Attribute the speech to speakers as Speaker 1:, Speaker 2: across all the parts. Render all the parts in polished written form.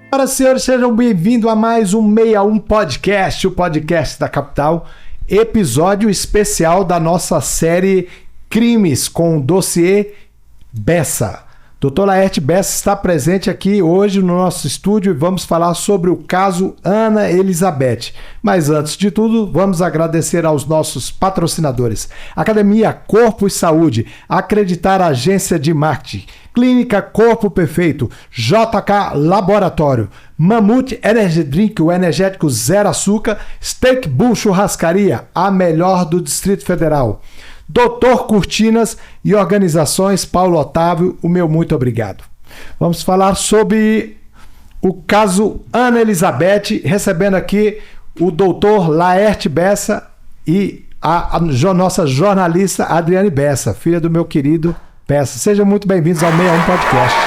Speaker 1: Senhoras e senhores, sejam bem-vindos a mais um 61 Podcast, o podcast da capital, episódio especial da nossa série Crimes com o dossiê Bessa. Dr. Laerte Bessa está presente aqui hoje no nosso estúdio e vamos falar sobre o caso Ana Elizabeth. Mas antes de tudo, vamos agradecer aos nossos patrocinadores. Academia Corpo e Saúde, Acreditar Agência de Marketing, Clínica Corpo Perfeito, JK Laboratório, Mamute Energy Drink, o energético zero açúcar, Steak Bull Churrascaria, a melhor do Distrito Federal, Doutor Cortinas e organizações Paulo Otávio, o meu muito obrigado. Vamos falar sobre o caso Ana Elizabeth, recebendo aqui o doutor Laerte Bessa e a nossa jornalista Adriane Bessa, filha do meu querido Bessa. Sejam muito bem-vindos ao 61 Podcast.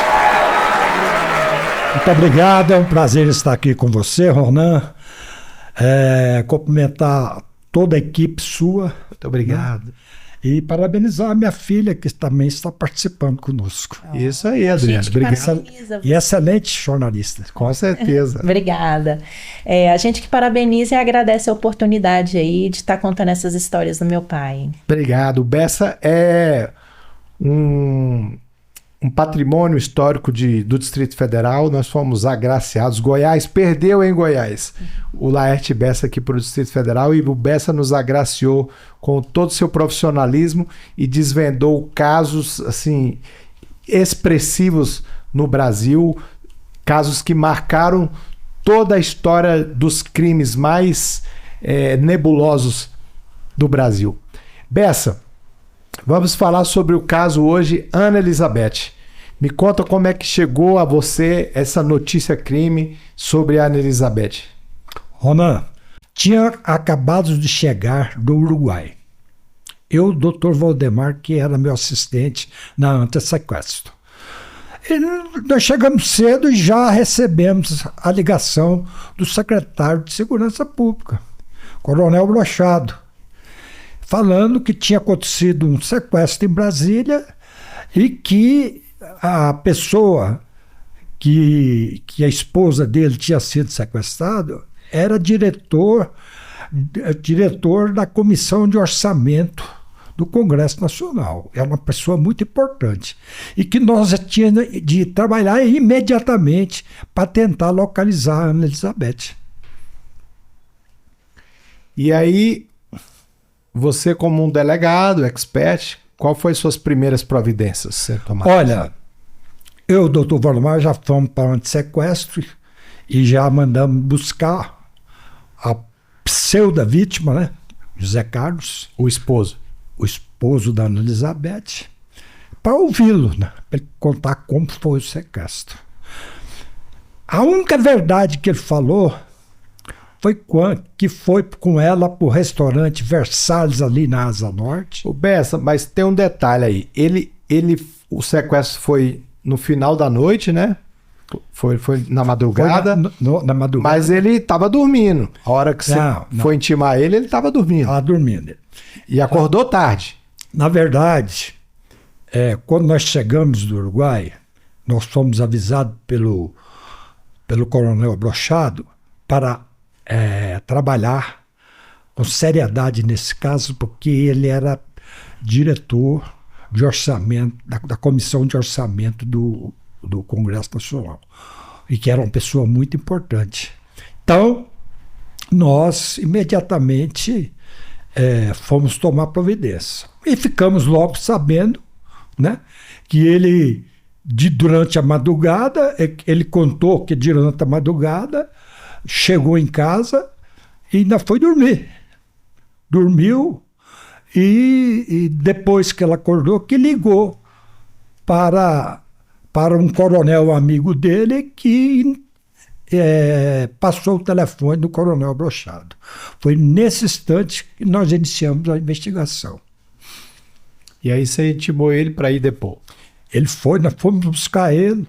Speaker 2: Muito obrigado, é um prazer estar aqui com você, Ronan. Cumprimentar toda a equipe sua.
Speaker 1: Muito obrigado.
Speaker 2: Né? E parabenizar a minha filha, que também está participando conosco.
Speaker 1: Isso aí, Adriane. Obrigado.
Speaker 2: E excelente jornalista.
Speaker 1: Com certeza.
Speaker 3: Obrigada. A gente que parabeniza e agradece a oportunidade aí de estar contando essas histórias do meu pai.
Speaker 1: Obrigado. Bessa é um patrimônio histórico do Distrito Federal. Nós fomos agraciados. Goiás perdeu em Goiás o Laerte Bessa aqui para o Distrito Federal, e o Bessa nos agraciou com todo o seu profissionalismo e desvendou casos assim expressivos no Brasil, casos que marcaram toda a história dos crimes mais nebulosos do Brasil. Bessa, vamos falar sobre o caso hoje, Ana Elizabeth. Me conta como é que chegou a você essa notícia crime sobre a Ana Elizabeth.
Speaker 2: Ronan, tinha acabado de chegar do Uruguai. Eu, Dr. Valdemar, que era meu assistente na anti-sequestro. Nós chegamos cedo e já recebemos a ligação do secretário de Segurança Pública, Coronel Brochado, falando que tinha acontecido um sequestro em Brasília e que a pessoa que a esposa dele tinha sido sequestrada era diretor da Comissão de Orçamento do Congresso Nacional. É uma pessoa muito importante. E que nós tínhamos de trabalhar imediatamente para tentar localizar a Ana Elizabeth.
Speaker 1: E aí, você como um delegado, expert, qual foi suas primeiras providências?
Speaker 2: Olha, eu e o doutor Valdemar já fomos para o antissequestro e já mandamos buscar a pseudo-vítima, né? José Carlos.
Speaker 1: O esposo.
Speaker 2: O esposo da Ana Elizabeth, para ouvi-lo, né? Para ele contar como foi o sequestro. A única verdade que ele falou foi que foi com ela para o restaurante Versalhes, ali na Asa Norte.
Speaker 1: O Bessa, mas tem um detalhe aí. O sequestro foi no final da noite, né? Foi na madrugada.
Speaker 2: Na madrugada.
Speaker 1: Mas ele estava dormindo. A hora que você foi intimar ele estava dormindo.
Speaker 2: Estava dormindo.
Speaker 1: E acordou tarde.
Speaker 2: Na verdade, quando nós chegamos do Uruguai, nós fomos avisados pelo Coronel Brochado para trabalhar com seriedade nesse caso, porque ele era diretor de orçamento, da Comissão de Orçamento do Congresso Nacional, e que era uma pessoa muito importante. Então, nós imediatamente fomos tomar providência. E ficamos logo sabendo, né, que ele, durante a madrugada, ele contou que durante a madrugada chegou em casa e ainda foi dormir. Dormiu e depois que ela acordou, que ligou para um coronel amigo dele que passou o telefone do Coronel Brochado. Foi nesse instante que nós iniciamos a investigação.
Speaker 1: E aí você intimou ele para ir depor?
Speaker 2: Ele foi, nós fomos buscar ele,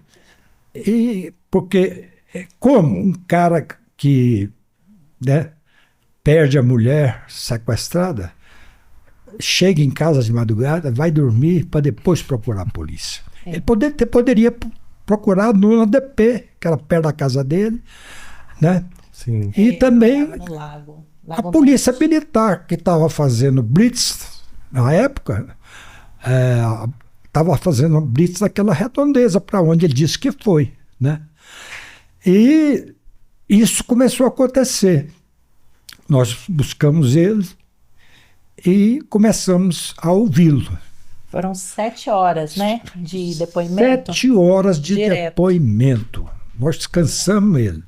Speaker 2: porque como um cara que, né, perde a mulher sequestrada, chega em casa de madrugada, vai dormir para depois procurar a polícia. Ele poderia procurar no ADP, que era perto da casa dele, né?
Speaker 1: Sim.
Speaker 2: E também
Speaker 3: No lago.
Speaker 2: a polícia militar, que estava fazendo blitz na época, estava fazendo blitz naquela redondeza para onde ele disse que foi, né? E isso começou a acontecer. Nós buscamos ele e começamos a ouvi-lo.
Speaker 3: Foram 7 horas, né? De depoimento.
Speaker 2: 7 horas de
Speaker 3: Direto.
Speaker 2: depoimento. Nós descansamos ele.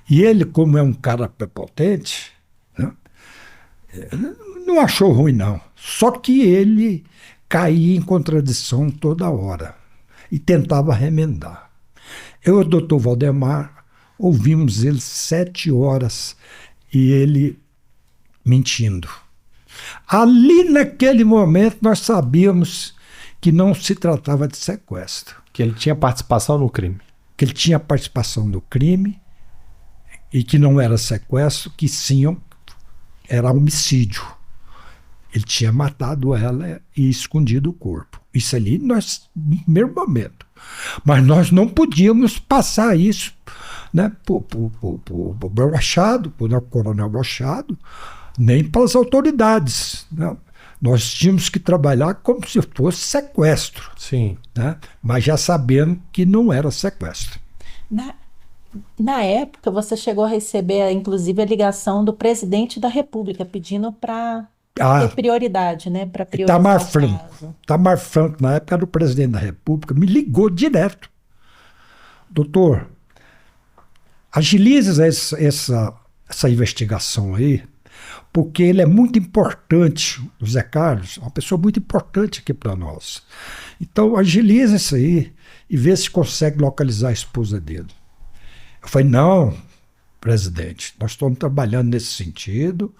Speaker 2: E ele, como é um cara prepotente, né, não achou ruim, não. Só que ele caía em contradição toda hora e tentava remendar. Eu e o doutor Valdemar ouvimos ele 7 horas e ele mentindo. Ali, naquele momento, nós sabíamos que não se tratava de sequestro.
Speaker 1: Que ele tinha participação no crime.
Speaker 2: Que ele tinha participação no crime e que não era sequestro, que sim era homicídio. Ele tinha matado ela e escondido o corpo. Isso ali, nós, no primeiro momento. Mas nós não podíamos passar isso, né, por Brochado, por Coronel Brochado, nem para as autoridades. Né? Nós tínhamos que trabalhar como se fosse sequestro.
Speaker 1: Sim.
Speaker 2: Né? Mas já sabendo que não era sequestro.
Speaker 3: Na época, você chegou a receber, inclusive, a ligação do presidente da República pedindo para ter prioridade, né? Para priorizar
Speaker 2: Itamar
Speaker 3: o
Speaker 2: Franco.
Speaker 3: caso.
Speaker 2: Itamar Franco, na época, era o presidente da República, me ligou direto. Doutor, agilize essa investigação aí, porque ele é muito importante, o Zé Carlos, é uma pessoa muito importante aqui para nós. Então, agilize isso aí e vê se consegue localizar a esposa dele. Eu falei, não, presidente, nós estamos trabalhando nesse sentido,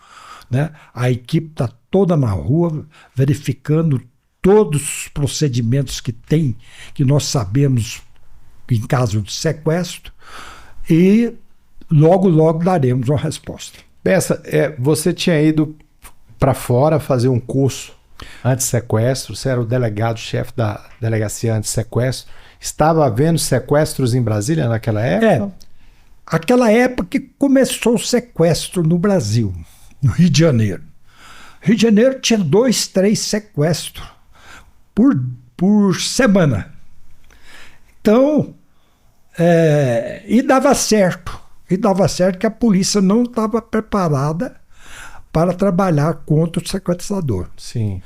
Speaker 2: né? A equipe está toda na rua, verificando todos os procedimentos que tem, que nós sabemos em caso de sequestro, e logo daremos uma resposta.
Speaker 1: Bessa, você tinha ido para fora fazer um curso anti-sequestro, você era o delegado-chefe da delegacia anti-sequestro, estava havendo sequestros em Brasília naquela época?
Speaker 2: Aquela época que começou o sequestro no Brasil, no Rio de Janeiro. Rio de Janeiro tinha 2, 3 sequestros por semana. Então, e dava certo. E dava certo que a polícia não estava preparada para trabalhar contra o sequestrador.
Speaker 1: Sim.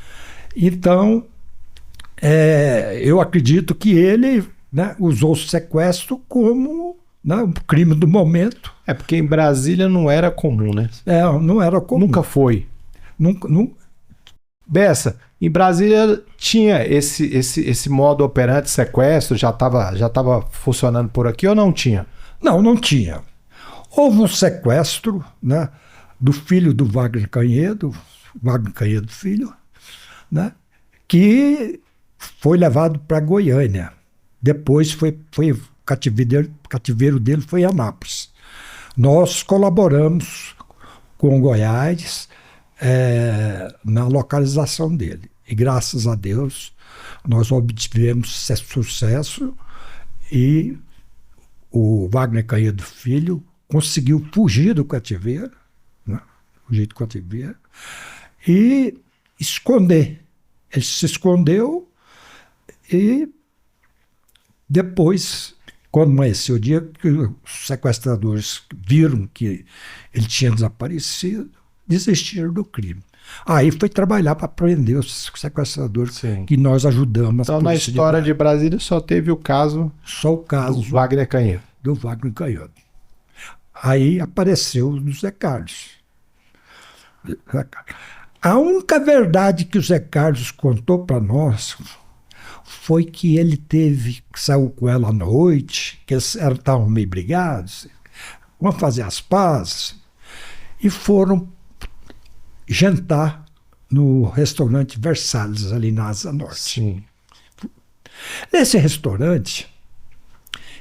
Speaker 2: Então, eu acredito que ele, né, usou o sequestro como, né, um crime do momento.
Speaker 1: Porque em Brasília não era comum, né?
Speaker 2: Não era comum.
Speaker 1: Nunca foi.
Speaker 2: Nunca.
Speaker 1: Bessa, em Brasília tinha esse modo operante sequestro, já estava funcionando por aqui ou não tinha?
Speaker 2: Não tinha. Houve um sequestro, né, do filho do Wagner Canhedo filho, né, que foi levado para Goiânia. Depois foi o cativeiro dele foi em Anápolis. Nós colaboramos com Goiás na localização dele. E graças a Deus nós obtivemos sucesso e o Wagner Canhedo Filho conseguiu fugir do cativeiro, né? E esconder. Ele se escondeu e depois, quando amanheceu o dia, que os sequestradores viram que ele tinha desaparecido, desistiram do crime. Aí foi trabalhar para prender os sequestradores.
Speaker 1: Sim.
Speaker 2: Que nós ajudamos.
Speaker 1: Então, na história de Brasília, só teve o caso
Speaker 2: do
Speaker 1: Wagner Canhedo.
Speaker 2: Do Wagner Canhedo. Aí apareceu o Zé Carlos. A única verdade que o Zé Carlos contou para nós foi que ele saiu com ela à noite, que eles estavam meio brigados, vão fazer as pazes, e foram jantar no restaurante Versalhes, ali na Asa Norte.
Speaker 1: Sim.
Speaker 2: Nesse restaurante,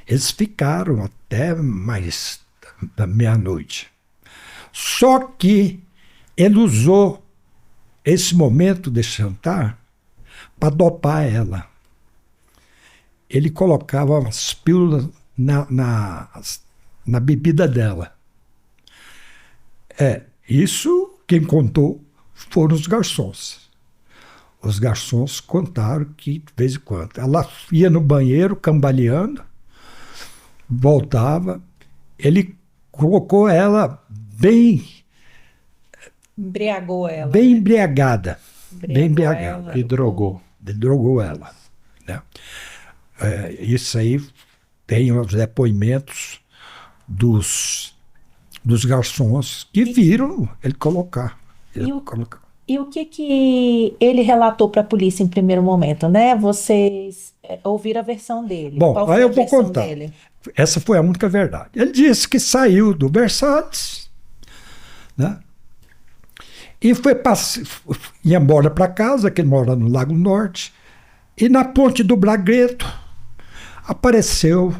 Speaker 2: eles ficaram até mais da meia-noite. Só que ele usou esse momento de jantar para dopar ela. Ele colocava as pílulas na bebida dela. Isso quem contou foram os garçons. Os garçons contaram que, de vez em quando, ela ia no banheiro cambaleando, voltava, ele colocou ela bem...
Speaker 3: Embriagou ela.
Speaker 2: Bem embriagada. Bem embriagada.
Speaker 3: Ela,
Speaker 1: E drogou.
Speaker 2: Drogou ela. Né? Isso aí tem os depoimentos dos garçons que viram ele colocar.
Speaker 3: E o que ele relatou para a polícia em primeiro momento, né? Vocês ouviram a versão dele.
Speaker 2: Bom,
Speaker 3: Qual foi
Speaker 2: aí eu
Speaker 3: a
Speaker 2: vou
Speaker 3: versão
Speaker 2: contar.
Speaker 3: dele?
Speaker 2: Essa foi a única verdade. Ele disse que saiu do Versalhes, né? E ia embora para casa, que ele mora no Lago Norte, e na ponte do Bragreto apareceu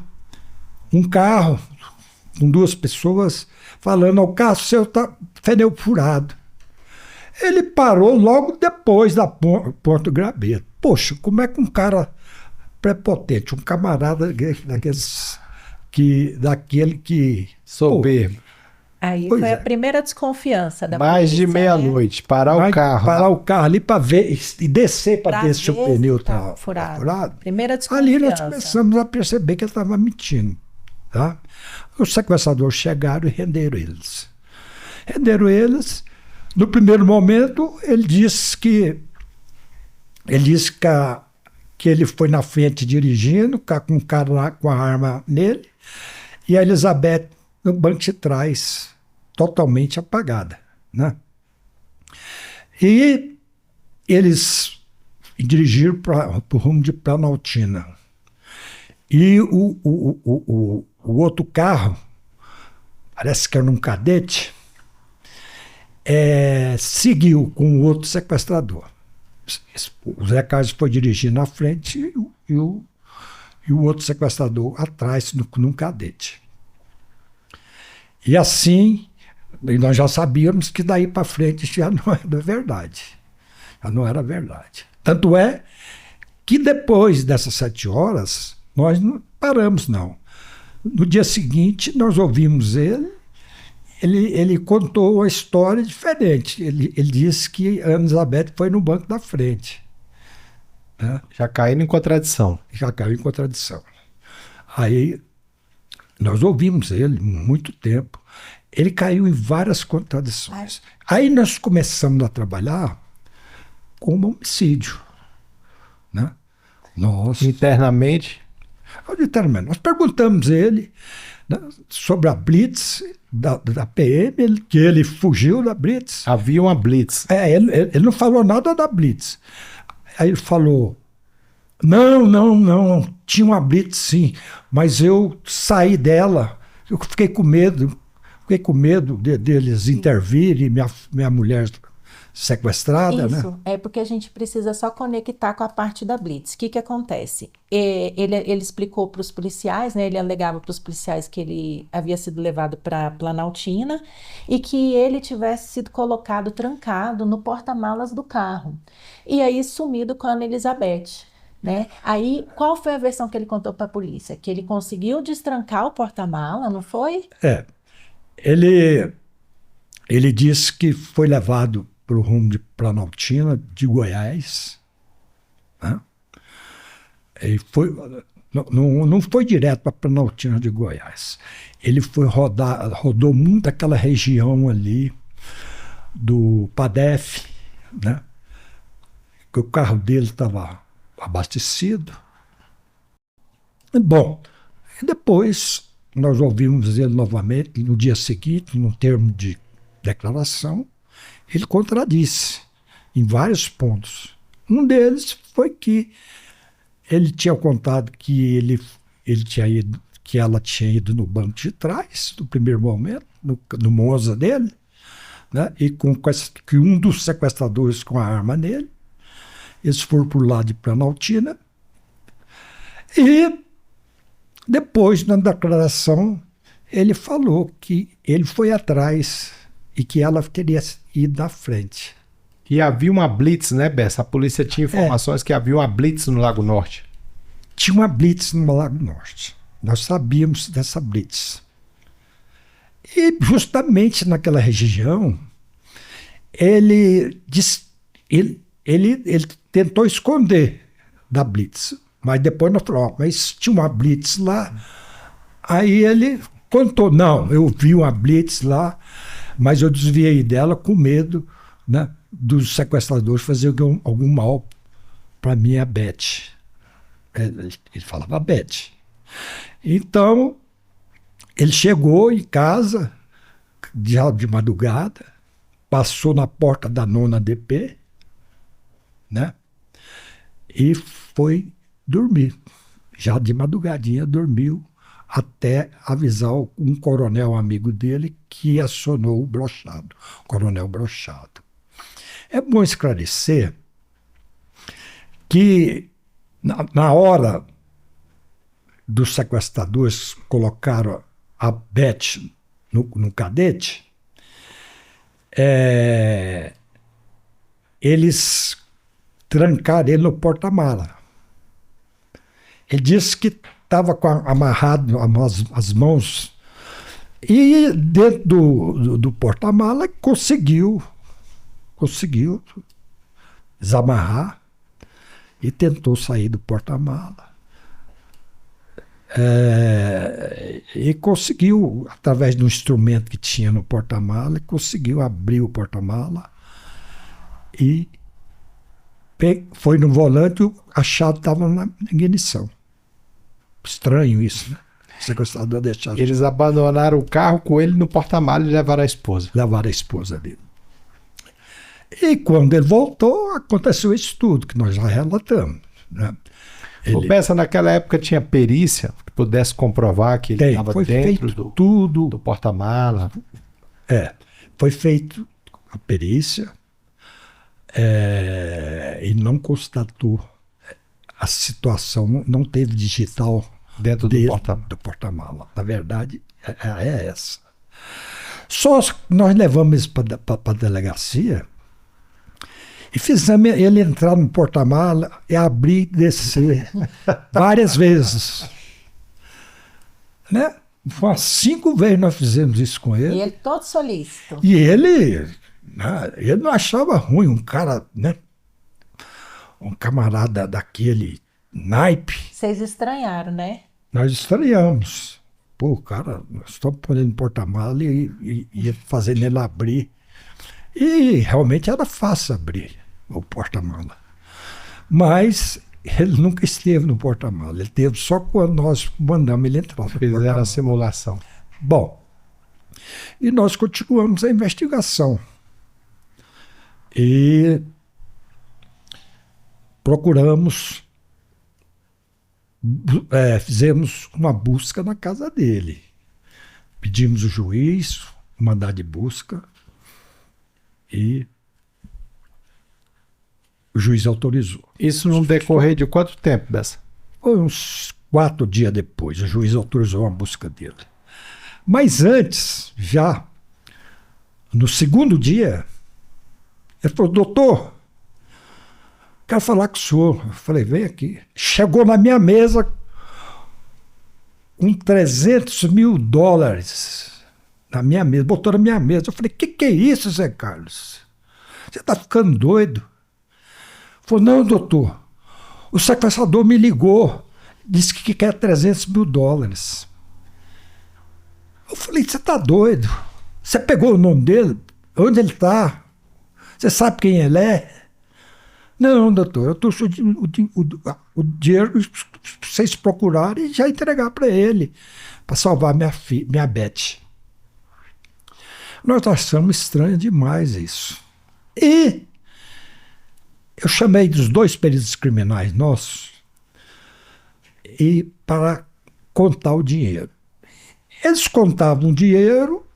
Speaker 2: um carro com 2 pessoas falando: o carro seu está pneu furado. Ele parou logo depois da ponte do Bragreto. Poxa, como é que um cara prepotente, um camarada daquele que...
Speaker 1: Soberbo.
Speaker 3: Aí
Speaker 2: Pois
Speaker 3: foi
Speaker 2: é.
Speaker 3: a primeira desconfiança da
Speaker 1: Mais
Speaker 3: polícia,
Speaker 1: de meia-noite, parar o carro.
Speaker 2: Parar o carro ali para ver e descer para ver se o pneu estava
Speaker 3: furado. Primeira desconfiança.
Speaker 2: Ali nós começamos a perceber que ele estava mentindo. Tá? Os sequestradores chegaram e renderam eles. No primeiro momento, ele disse que ele foi na frente dirigindo, com um cara lá com a arma nele, e a Elizabeth no banco de trás, totalmente apagada. Né? E eles dirigiram para o rumo de Planaltina. E o outro carro, parece que era um cadete, seguiu com o outro sequestrador. O Zé Carlos foi dirigir na frente e o outro sequestrador atrás, num cadete. E assim, nós já sabíamos que daí para frente já não era verdade. Já não era verdade. Tanto é que depois dessas 7 horas, nós não paramos, não. No dia seguinte, nós ouvimos ele contou uma história diferente. Ele disse que a Elizabeth foi no banco da frente. Né?
Speaker 1: Já caindo em contradição.
Speaker 2: Já caiu em contradição. Aí nós ouvimos ele muito tempo. Ele caiu em várias contradições. Aí nós começamos a trabalhar como homicídio. Né?
Speaker 1: Internamente.
Speaker 2: Nós perguntamos ele, né, sobre a Blitz da PM, que ele fugiu da Blitz.
Speaker 1: Havia uma blitz.
Speaker 2: Ele não falou nada da Blitz. Aí ele falou: não, tinha uma Blitz sim, mas eu saí dela, eu fiquei com medo deles intervirem, minha mulher sequestrada.
Speaker 3: Isso,
Speaker 2: né?
Speaker 3: é porque a gente precisa só conectar com a parte da Blitz. O que acontece? Ele explicou para os policiais, né, ele alegava para os policiais que ele havia sido levado para Planaltina e que ele tivesse sido colocado trancado no porta-malas do carro. E aí sumido com a Ana Elizabeth. Né? Aí, qual foi a versão que ele contou para a polícia? Que ele conseguiu destrancar o porta-mala, não foi?
Speaker 2: Ele disse que foi levado para o rumo de Planaltina, de Goiás. Né? E não foi direto para Planaltina de Goiás. Ele rodou muito aquela região ali do Padef, né? Que o carro dele estava abastecido. Bom, e depois nós ouvimos ele novamente, no dia seguinte, no termo de declaração, ele contradisse em vários pontos. Um deles foi que ele tinha contado que ela tinha ido no banco de trás, no primeiro momento, no Monza dele, né? E que um dos sequestradores com a arma nele, eles foram por lá de Planaltina. E depois, na declaração, ele falou que ele foi atrás e que ela teria ido na frente.
Speaker 1: E havia uma blitz, né, Bessa? A polícia tinha informações que havia uma blitz no Lago Norte.
Speaker 2: Tinha uma blitz no Lago Norte. Nós sabíamos dessa blitz. E justamente naquela região, ele tentou esconder da blitz. Mas depois nós falamos, mas tinha uma blitz lá. Aí ele contou, não, eu vi uma blitz lá, mas eu desviei dela com medo, né, dos sequestradores fazerem algum mal para minha Beth. Ele falava Beth. Então, ele chegou em casa, já de madrugada, passou na porta da nona DP, né, e foi dormir. Já de madrugadinha, dormiu, até avisar um coronel amigo dele que acionou o Brochado, o coronel Brochado. É bom esclarecer que na hora dos sequestradores colocaram a Beth no cadete, eles trancaram ele no porta-mala. Ele disse que estava amarrado as mãos e dentro do porta-mala conseguiu desamarrar e tentou sair do porta-mala. E conseguiu, através de um instrumento que tinha no porta-mala, conseguiu abrir o porta-mala e foi no volante, a chave estava na ignição. Estranho isso, né? O sequestrador deixar.
Speaker 1: Eles abandonaram o carro com ele no porta-malas e levaram a esposa.
Speaker 2: Levaram a esposa dele. E quando ele voltou, aconteceu isso tudo que nós já relatamos, né?
Speaker 1: Pensa, naquela época tinha perícia que pudesse comprovar que ele estava dentro do porta-mala.
Speaker 2: Foi feito a perícia e não constatou a situação, não teve digital
Speaker 1: dentro
Speaker 2: do porta-mala. Na verdade, é essa. Só nós levamos isso para a delegacia e fizemos ele entrar no porta-mala e abrir e descer várias vezes. Né? Umas 5 vezes nós fizemos isso com ele.
Speaker 3: E ele todo solícito.
Speaker 2: E ele não achava ruim, um cara, né? Um camarada daquele naipe.
Speaker 3: Vocês estranharam, né?
Speaker 2: Nós estranhamos. Pô, cara, nós estamos podendo porta-mala e fazendo ele abrir. E realmente era fácil abrir o porta-mala. Mas ele nunca esteve no porta-mala. Ele esteve só quando nós mandamos ele entrar.
Speaker 1: Fizeram a simulação.
Speaker 2: Bom, e nós continuamos a investigação. E procuramos, fizemos uma busca na casa dele. Pedimos o juiz, o mandado de busca, e o juiz autorizou.
Speaker 1: Isso no decorrer de quanto tempo, Bessa?
Speaker 2: Foi uns 4 dias depois, o juiz autorizou a busca dele. Mas antes, já no segundo dia, ele falou: doutor, quero falar com o senhor. Eu falei: vem aqui. Chegou na minha mesa com $300 mil na minha mesa, botou na minha mesa. Eu falei: que é isso, Zé Carlos? Você está ficando doido? Ele falou: não, doutor, o sequestrador me ligou, disse que quer $300 mil. Eu falei: você está doido? Você pegou o nome dele? Onde ele está? Você sabe quem ele é? Não, doutor, eu trouxe o dinheiro para vocês procurarem e já entregar para ele, para salvar minha Beth. Nós achamos estranho demais isso. E eu chamei dos 2 peritos criminais nossos para contar o dinheiro. Eles contavam o dinheiro,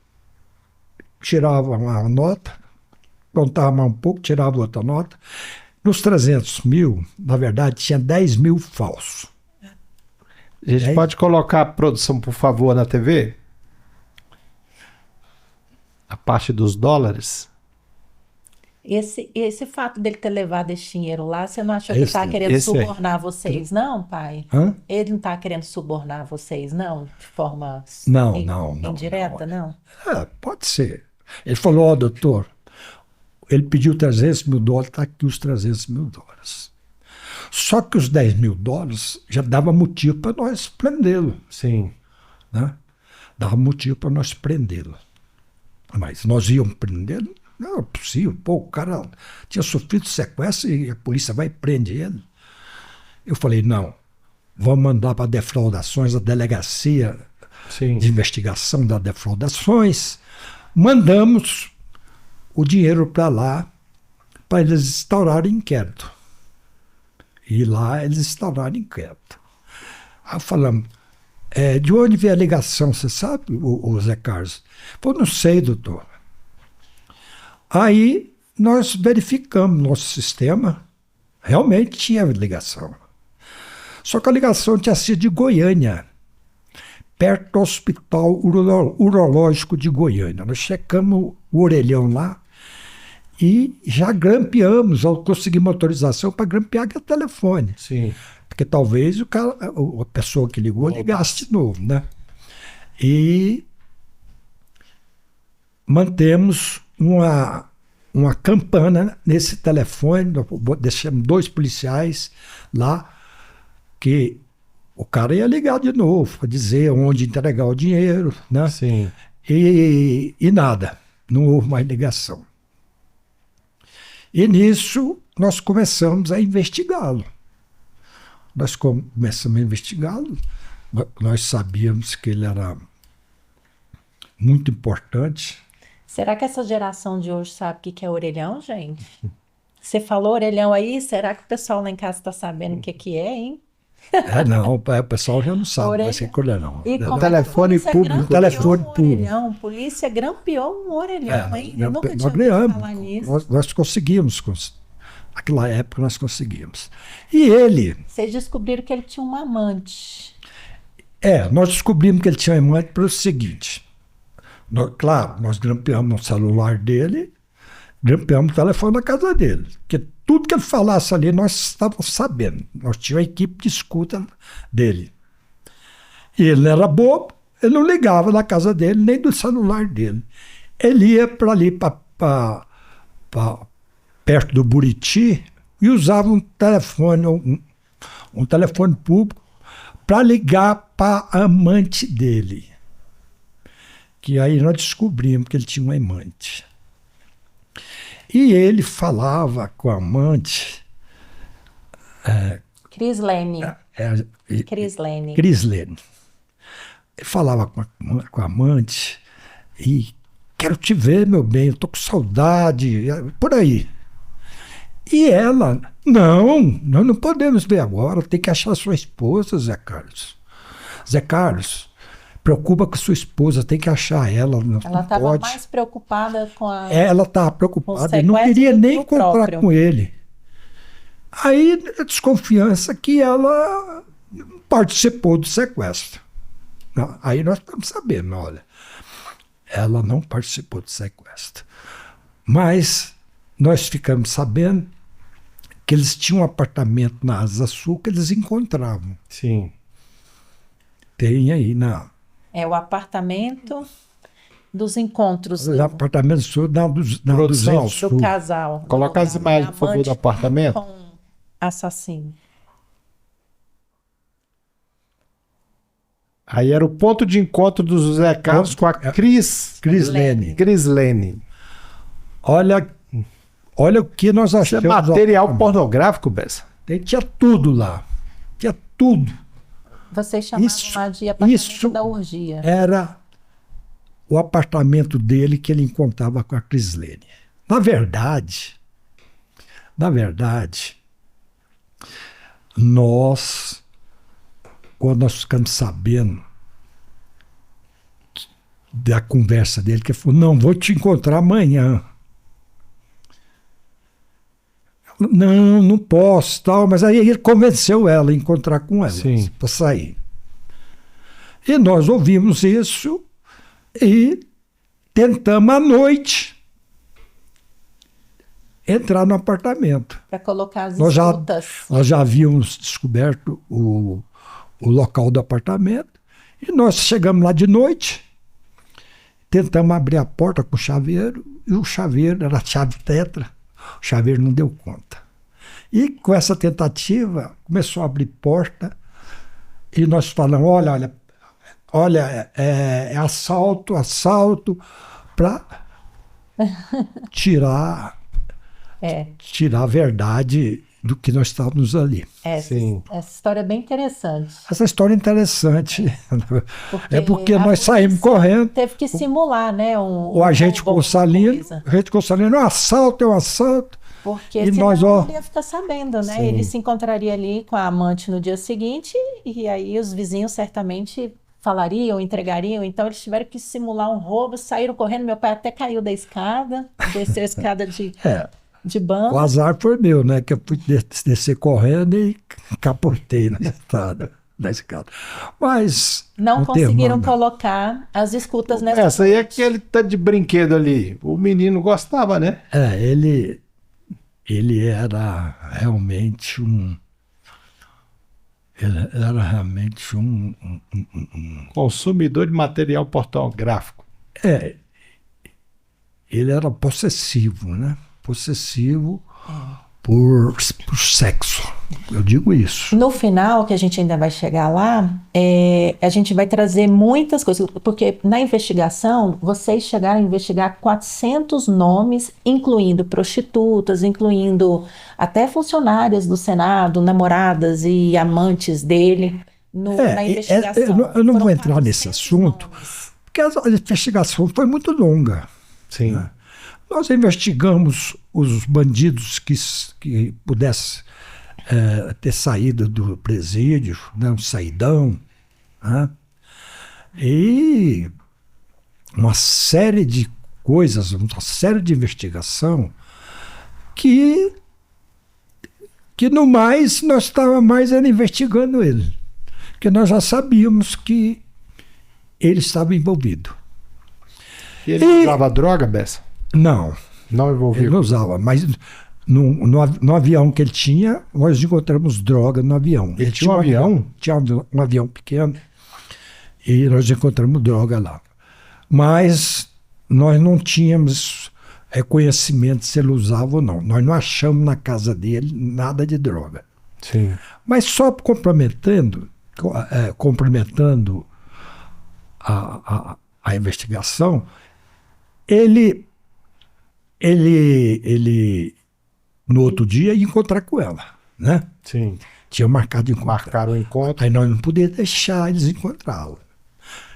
Speaker 2: tiravam a nota, contavam mais um pouco, tiravam outra nota. Nos 300 mil, na verdade, tinha 10 mil falsos.
Speaker 1: A gente pode colocar a produção, por favor, na TV? A parte dos dólares.
Speaker 3: Esse fato dele ter levado esse dinheiro lá, você não achou que
Speaker 2: Esse-
Speaker 3: tá querendo
Speaker 1: esse aí.
Speaker 3: subornar vocês, não, pai?
Speaker 2: Hã?
Speaker 3: Ele não tá querendo subornar vocês, não? De forma
Speaker 2: Não,
Speaker 3: in-
Speaker 2: não, não,
Speaker 3: indireta, não?
Speaker 2: Pode ser. Ele falou, ó, doutor, ele pediu 300 mil dólares, está aqui os 300 mil dólares. Só que os 10 mil dólares já dava motivo para nós prendê-lo,
Speaker 1: Sim.
Speaker 2: né? Dava motivo para nós prendê-lo. Mas nós íamos prendê-lo? Não é possível. Pô, o cara tinha sofrido sequestro e a polícia vai prender ele. Eu falei, não, vamos mandar para defraudações, a delegacia
Speaker 1: Sim.
Speaker 2: de investigação das defraudações. Mandamos o dinheiro para lá para eles instaurarem inquérito. E lá eles instauraram inquérito. Aí falamos, de onde veio a ligação, você sabe, o Zé Carlos? Pô, não sei, doutor. Aí nós verificamos nosso sistema, realmente tinha ligação. Só que a ligação tinha sido de Goiânia, perto do Hospital Urológico de Goiânia. Nós checamos o orelhão lá e já grampeamos, conseguimos autorização para grampear aquele telefone.
Speaker 1: Sim.
Speaker 2: Porque talvez a pessoa que ligou ligasse de novo, né? E mantemos uma campana nesse telefone, deixamos 2 policiais lá, que o cara ia ligar de novo para dizer onde entregar o dinheiro, né?
Speaker 1: Sim.
Speaker 2: E nada, não houve mais ligação. E nisso nós começamos a investigá-lo. Nós começamos a investigá-lo, nós sabíamos que ele era muito importante.
Speaker 3: Será que essa geração de hoje sabe o que é orelhão, gente? Você falou orelhão aí, será que o pessoal lá em casa está sabendo o que é, hein?
Speaker 2: Não, o pessoal já não sabe,
Speaker 3: Orelha-
Speaker 2: vai ser colher não.
Speaker 3: E como
Speaker 1: telefone
Speaker 3: é que a polícia
Speaker 1: público.
Speaker 3: grampeou
Speaker 2: Telefone
Speaker 3: um
Speaker 2: público.
Speaker 3: orelhão? Polícia grampeou um orelhão, hein? Eu nunca tinha
Speaker 2: nós
Speaker 3: ouvido
Speaker 2: ganhamos,
Speaker 3: falar nisso.
Speaker 2: nós conseguimos, naquela época nós conseguimos. E ele,
Speaker 3: Vocês descobriram que ele tinha um amante.
Speaker 2: nós descobrimos que ele tinha amante pelo seguinte, claro, nós grampeamos o celular dele, grampeamos o telefone da casa dele, porque tudo que ele falasse ali nós estávamos sabendo, nós tínhamos a equipe de escuta dele. E ele não era bobo, ele não ligava na casa dele, nem do celular dele. Ele ia para ali, perto do Buriti, e usava um telefone, um telefone público, para ligar para a amante dele. Que aí nós descobrimos que ele tinha uma amante. E ele falava com a amante,
Speaker 3: Crislene.
Speaker 2: Crislene.
Speaker 3: Crislene.
Speaker 2: Ele falava com a amante e quero te ver, meu bem, eu tô com saudade, por aí. E ela, não, nós não podemos ver agora, tem que achar sua esposa, Zé Carlos. Zé Carlos, preocupa com sua esposa, tem que achar ela, não
Speaker 3: Ela estava
Speaker 2: pode.
Speaker 3: mais preocupada com a...
Speaker 2: Ela estava
Speaker 3: Com
Speaker 2: preocupada
Speaker 3: o
Speaker 2: e não
Speaker 3: sequestro
Speaker 2: queria
Speaker 3: do que
Speaker 2: nem
Speaker 3: o
Speaker 2: encontrar
Speaker 3: próprio.
Speaker 2: com ele. Aí, a desconfiança que ela participou do sequestro. Não, aí nós estamos sabendo, olha, ela não participou do sequestro. Mas nós ficamos sabendo que eles tinham um apartamento na Asa Sul que eles encontravam.
Speaker 1: Sim.
Speaker 2: Tem aí na...
Speaker 3: É o apartamento dos encontros
Speaker 2: No apartamento sul, na
Speaker 1: Produção.
Speaker 2: 200
Speaker 3: do
Speaker 2: Sul.
Speaker 3: casal.
Speaker 1: Coloca as imagens, por favor, do
Speaker 3: Amante
Speaker 1: apartamento.
Speaker 3: com assassino.
Speaker 1: Aí era o ponto de encontro do José Carlos com a
Speaker 2: Crislene.
Speaker 1: Crislene.
Speaker 2: Olha o que nós
Speaker 1: Isso é
Speaker 2: achamos.
Speaker 1: material pornográfico, Bessa.
Speaker 2: Tinha tudo lá. Tinha tudo.
Speaker 3: Vocês chamavam
Speaker 2: Isso-
Speaker 3: lá de apartamento
Speaker 2: isso-
Speaker 3: da orgia.
Speaker 2: Era o apartamento dele que ele encontrava com a Crislene. Na verdade, quando nós ficamos sabendo da conversa dele, que ele falou, não, vou te encontrar amanhã. Não, não posso, tal, mas aí ele convenceu ela a encontrar com ela,
Speaker 1: Sim.
Speaker 2: para sair. E nós ouvimos isso e tentamos à noite entrar no apartamento.
Speaker 3: Para colocar as
Speaker 2: Nós
Speaker 3: escutas.
Speaker 2: já havíamos descoberto o local do apartamento e nós chegamos lá de noite, tentamos abrir a porta com o chaveiro e o chaveiro era chave tetra, o chaveiro não deu conta. E com essa tentativa começou a abrir porta e nós falamos, olha, é assalto, para tirar a verdade do que nós estávamos ali.
Speaker 1: Sim.
Speaker 3: Essa história é bem interessante.
Speaker 2: Essa história é interessante.
Speaker 3: Porque
Speaker 2: porque
Speaker 3: a
Speaker 2: nós saímos
Speaker 3: polícia
Speaker 2: correndo.
Speaker 3: Teve que simular, né?
Speaker 2: O agente Consalino, é um assalto, é um assalto.
Speaker 3: Porque
Speaker 2: E
Speaker 3: senão
Speaker 2: nós,
Speaker 3: ele ia ficar sabendo, né?
Speaker 1: Sim.
Speaker 3: Ele se encontraria ali com a amante no dia seguinte e aí os vizinhos certamente falariam, entregariam. Então eles tiveram que simular um roubo, saíram correndo. Meu pai até caiu da escada, desceu a escada de banco.
Speaker 2: O azar foi meu, né? Que eu fui descer correndo e capotei na escada. Mas
Speaker 3: Não
Speaker 2: tem
Speaker 3: conseguiram
Speaker 2: irmão, não.
Speaker 3: colocar as escutas nessa
Speaker 1: Essa aí é
Speaker 3: noite.
Speaker 1: aquele tanto de brinquedo ali. O menino gostava, né?
Speaker 2: Ele era realmente um. Ele era realmente
Speaker 1: Consumidor de material pornográfico.
Speaker 2: ele era possessivo, né? Possessivo por sexo. Eu digo isso.
Speaker 3: No final, que a gente ainda vai chegar lá, a gente vai trazer muitas coisas, porque na investigação, vocês chegaram a investigar 400 nomes, incluindo prostitutas, incluindo até funcionárias do Senado, namoradas e amantes dele, na investigação.
Speaker 2: Eu não vou
Speaker 3: Foram
Speaker 2: entrar nesse
Speaker 3: 400
Speaker 2: assunto,
Speaker 3: nomes.
Speaker 2: porque a investigação foi muito longa.
Speaker 1: Sim.
Speaker 2: Nós investigamos os bandidos que pudessem ter saído do presídio, né, um saidão, né? E uma série de coisas, uma série de investigação que no mais nós estávamos mais era investigando ele, porque nós já sabíamos que ele estava envolvido.
Speaker 1: E ele usava droga, Bessa?
Speaker 2: Não.
Speaker 1: Não
Speaker 2: Ele
Speaker 1: envolvia.
Speaker 2: não usava, mas no avião que ele tinha, nós encontramos droga no avião.
Speaker 1: Ele tinha um avião?
Speaker 2: Tinha um avião pequeno e nós encontramos droga lá. Mas nós não tínhamos conhecimento se ele usava ou não. Nós não achamos na casa dele nada de droga.
Speaker 1: Sim.
Speaker 2: Mas só complementando a investigação, ele no outro dia ia encontrar com ela, né?
Speaker 1: Sim.
Speaker 2: Tinha marcado de encontrar.
Speaker 1: Marcaram o encontro.
Speaker 2: Aí nós não podíamos deixar eles encontrá-la.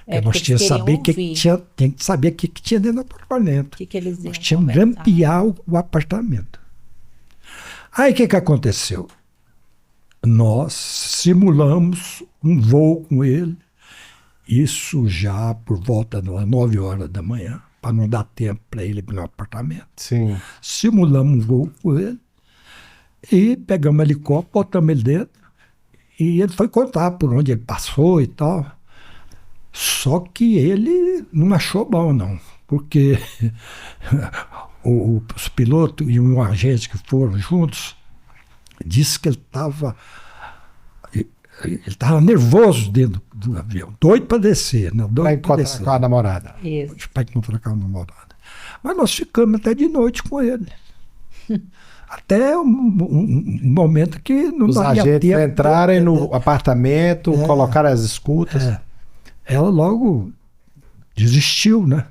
Speaker 2: Nós
Speaker 3: porque
Speaker 2: tínhamos que
Speaker 3: eles
Speaker 2: saber
Speaker 3: queriam ouvir
Speaker 2: tem que saber o que tinha dentro do apartamento.
Speaker 3: o que eles iam
Speaker 2: Nós tínhamos que
Speaker 3: conversar.
Speaker 2: grampear o apartamento. Aí o que aconteceu? Nós simulamos um voo com ele, isso já por volta das 9 horas da manhã, para não dar tempo para ele ir no apartamento.
Speaker 1: Sim.
Speaker 2: Simulamos um voo com ele e pegamos o helicóptero, botamos ele dentro e ele foi contar por onde ele passou e tal. Só que ele não achou bom, não, porque os pilotos e um agente que foram juntos disse que ele estava nervoso dentro do avião, doido para descer, né?
Speaker 1: Para
Speaker 2: Doido para
Speaker 1: encontrar
Speaker 2: descer.
Speaker 1: com a namorada.
Speaker 3: Isso.
Speaker 2: Para encontrar com a namorada. Mas nós ficamos até de noite com ele. Até um momento que não
Speaker 1: Os
Speaker 2: daria
Speaker 1: agentes
Speaker 2: tempo.
Speaker 1: entrarem no apartamento, colocaram as escutas.
Speaker 2: Ela logo desistiu, né?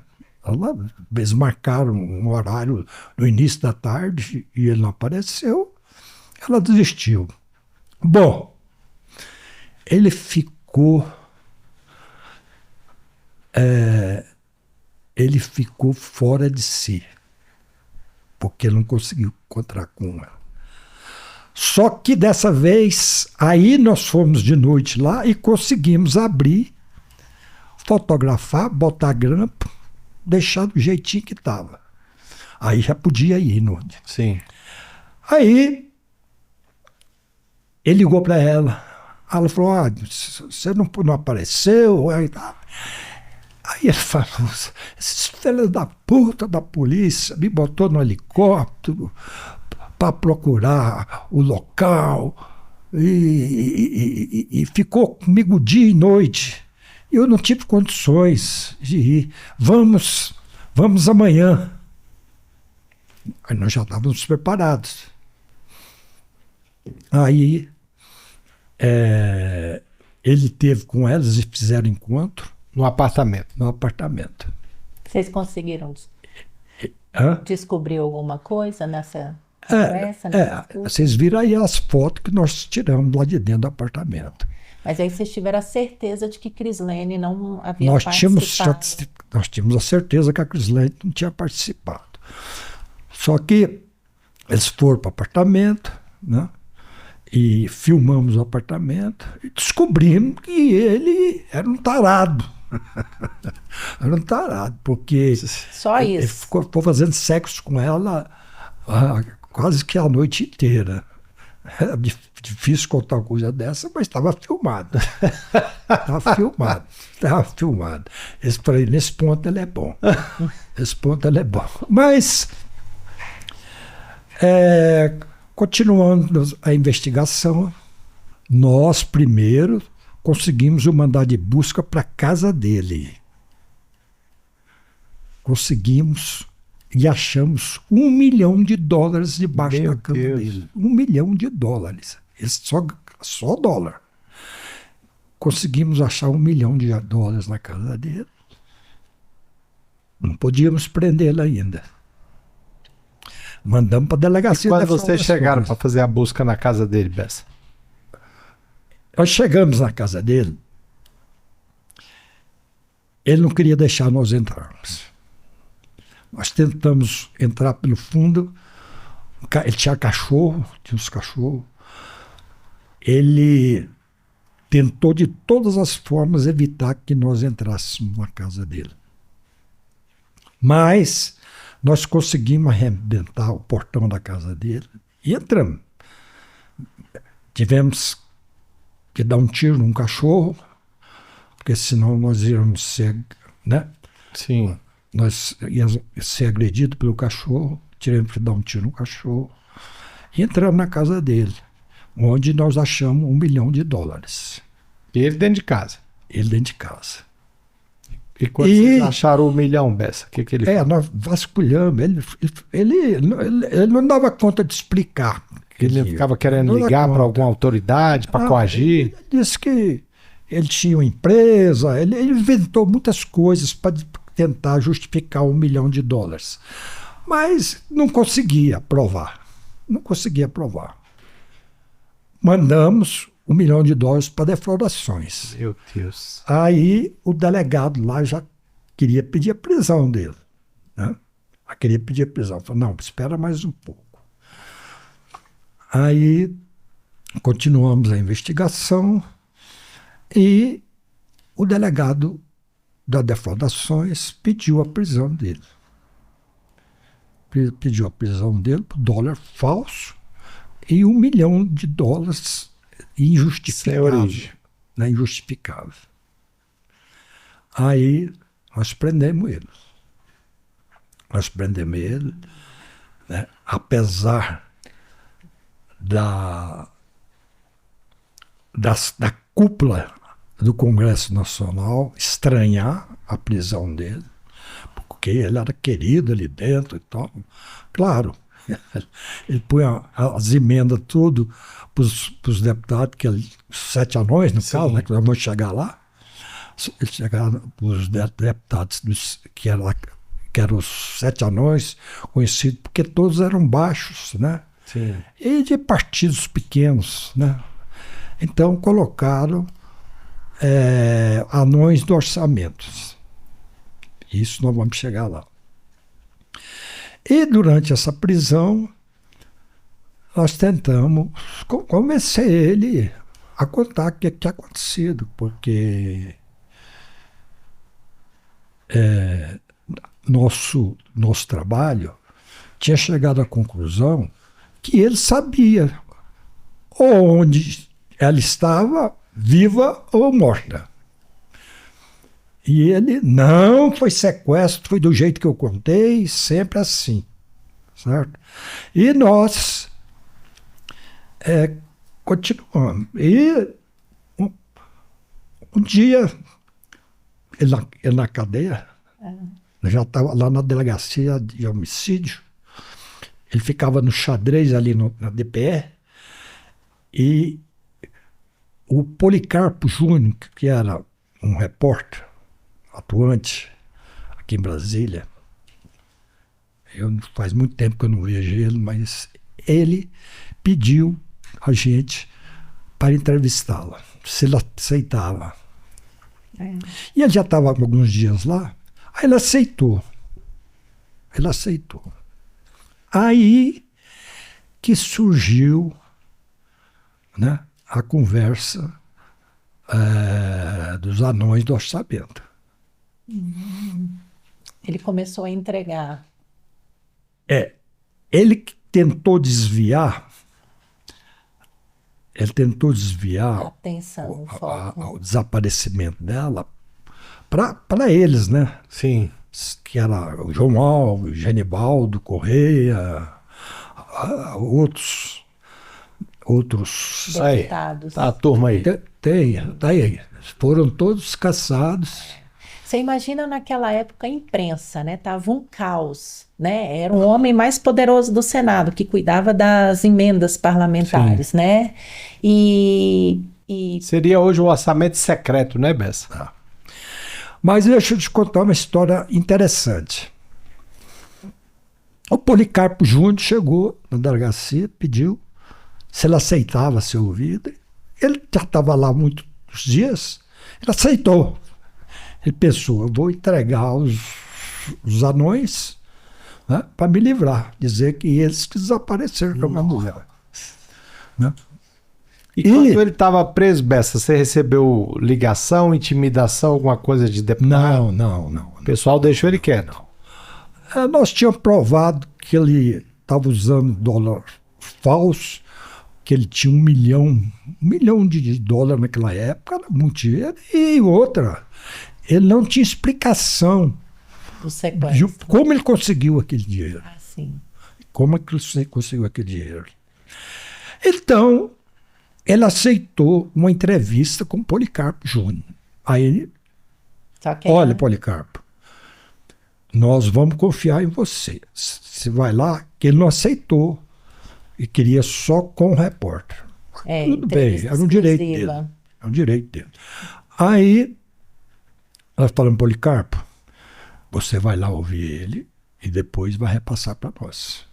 Speaker 2: Eles marcaram um horário no início da tarde e ele não apareceu. Ela desistiu. Bom, ele ficou fora de si, porque ele não conseguiu encontrar com ela. Só que dessa vez, aí nós fomos de noite lá e conseguimos abrir, fotografar, botar grampo, deixar do jeitinho que estava. Aí já podia ir, não.
Speaker 1: Sim.
Speaker 2: Aí ele ligou para ela. Ela falou: você não apareceu. Aí Aí ele falou, esses filhos da puta da polícia me botou no helicóptero para procurar o local e ficou comigo dia e noite. Eu não tive condições de ir. Vamos amanhã. Aí nós já estávamos preparados. Aí ele teve com elas e fizeram encontro.
Speaker 1: No apartamento.
Speaker 2: No apartamento.
Speaker 3: Vocês conseguiram
Speaker 2: Hã?
Speaker 3: descobrir alguma coisa nessa conversa?
Speaker 2: Vocês viram aí as fotos que nós tiramos lá de dentro do apartamento.
Speaker 3: Mas aí vocês tiveram a certeza de que Crislane não havia
Speaker 2: Nós
Speaker 3: participado.
Speaker 2: tínhamos a certeza que a Crislane não tinha participado. Só que eles foram para o apartamento, né? E filmamos o apartamento e descobrimos que ele era um tarado. Era um tarado, porque
Speaker 3: Só
Speaker 2: ele
Speaker 3: isso.
Speaker 2: ficou fazendo sexo com ela quase que a noite inteira. Era difícil contar uma coisa dessa, mas estava filmado. Estava filmado. Nesse ponto ele é bom. Esse ponto ele é bom. Mas, continuando a investigação, nós primeiro conseguimos o mandado de busca para a casa dele. Conseguimos e achamos $1 milhão debaixo da cama dele. $1 milhão. Só dólar. Conseguimos achar $1 milhão na casa dele. Não podíamos prendê-lo ainda. Mandamos para a delegacia.
Speaker 1: E quando vocês chegaram para fazer a busca na casa dele, Bessa?
Speaker 2: Nós chegamos na casa dele. Ele não queria deixar nós entrarmos. Nós tentamos entrar pelo fundo. Ele tinha cachorro, tinha uns cachorros. Ele tentou de todas as formas evitar que nós entrássemos na casa dele. Mas nós conseguimos arrebentar o portão da casa dele e entramos. Tivemos que dar um tiro num cachorro, porque senão nós íamos ser, né?
Speaker 1: Sim.
Speaker 2: Nós íamos ser agredidos pelo cachorro, tivemos que dar um tiro no cachorro e entramos na casa dele, onde nós achamos $1 milhão.
Speaker 1: E ele dentro de casa?
Speaker 2: Ele dentro de casa.
Speaker 1: E quando vocês acharam $1 milhão, Bessa, o que ele fez?
Speaker 2: Nós vasculhamos. Ele não dava conta de explicar.
Speaker 1: Ele ficava querendo ligar para alguma autoridade, para coagir?
Speaker 2: Ele disse que ele tinha uma empresa, ele inventou muitas coisas para tentar justificar $1 milhão. Mas não conseguia provar. Não conseguia provar. Mandamos $1 milhão para defraudações.
Speaker 1: Meu Deus.
Speaker 2: Aí o delegado lá já queria pedir a prisão dele. Né? Queria pedir a prisão. Falei, não, espera mais um pouco. Aí continuamos a investigação e o delegado da defraudações pediu a prisão dele. Pediu a prisão dele por dólar falso e $1 milhão injustificável.
Speaker 1: Sem origem.
Speaker 2: Né, injustificável. Aí nós prendemos ele. Né, apesar da cúpula do Congresso Nacional estranhar a prisão dele, porque ele era querido ali dentro e tal. Claro, ele punha as emendas tudo para os deputados, que os 7 anões, no caso, né, que nós vamos chegar lá. Ele chegava para os deputados que eram os 7 anões, conhecidos porque todos eram baixos, né?
Speaker 1: Sim.
Speaker 2: E de partidos pequenos, né? Então colocaram anões do orçamento. Isso nós vamos chegar lá. E durante essa prisão, nós tentamos convencer ele a contar o que tinha acontecido, porque nosso trabalho tinha chegado à conclusão que ele sabia onde ela estava, viva ou morta. E ele, não, foi sequestro, foi do jeito que eu contei, sempre assim, certo? E nós continuamos. E um dia, ele na cadeia, já estava lá na delegacia de homicídio, ele ficava no xadrez ali na DPE, e o Policarpo Júnior, que era um repórter atuante aqui em Brasília, faz muito tempo que eu não vejo ele, mas ele pediu a gente para entrevistá-la, se ele aceitava. E ele já estava alguns dias lá, aí ele aceitou. Ele aceitou. Aí que surgiu, né, a conversa dos anões do orçamento.
Speaker 3: Ele começou a entregar.
Speaker 2: Ele tentou desviar
Speaker 3: A atenção, o foco.
Speaker 2: o desaparecimento dela para eles, né?
Speaker 1: Sim.
Speaker 2: Que era o João Alves, Genibaldo Correia, outros
Speaker 3: Deputados.
Speaker 1: Tá a turma aí.
Speaker 2: tá aí. Foram todos caçados.
Speaker 3: Você imagina naquela época a imprensa, né? Tava um caos, né? Era o homem mais poderoso do Senado, que cuidava das emendas parlamentares, né? E
Speaker 1: Seria hoje o orçamento secreto, né, Bessa?
Speaker 2: Mas deixa eu te contar uma história interessante. O Policarpo Júnior chegou na delegacia, pediu se ele aceitava ser ouvido. Ele já estava lá muitos dias, ele aceitou. Ele pensou, eu vou entregar os anões, né, para me livrar, dizer que eles que desapareceram com a minha mulher. Né?
Speaker 1: E quando ele estava preso, Bessa, você recebeu ligação, intimidação, alguma coisa de deputado?
Speaker 2: Não.
Speaker 1: O pessoal deixou ele quieto.
Speaker 2: Nós tínhamos provado que ele estava usando dólar falso, que ele tinha 1 milhão de dólares naquela época, era muito dinheiro. E outra, ele não tinha explicação
Speaker 3: do sequestro.
Speaker 2: de como ele conseguiu aquele dinheiro.
Speaker 3: Sim.
Speaker 2: Como é que ele conseguiu aquele dinheiro? Então, ele aceitou uma entrevista com o Policarpo Júnior. Aí ele, olha, Policarpo, nós vamos confiar em você. Você vai lá, que ele não aceitou e queria só com o repórter. Tudo bem, era um direito dele. É um direito dele. Aí, nós falamos, Policarpo, você vai lá ouvir ele e depois vai repassar para nós.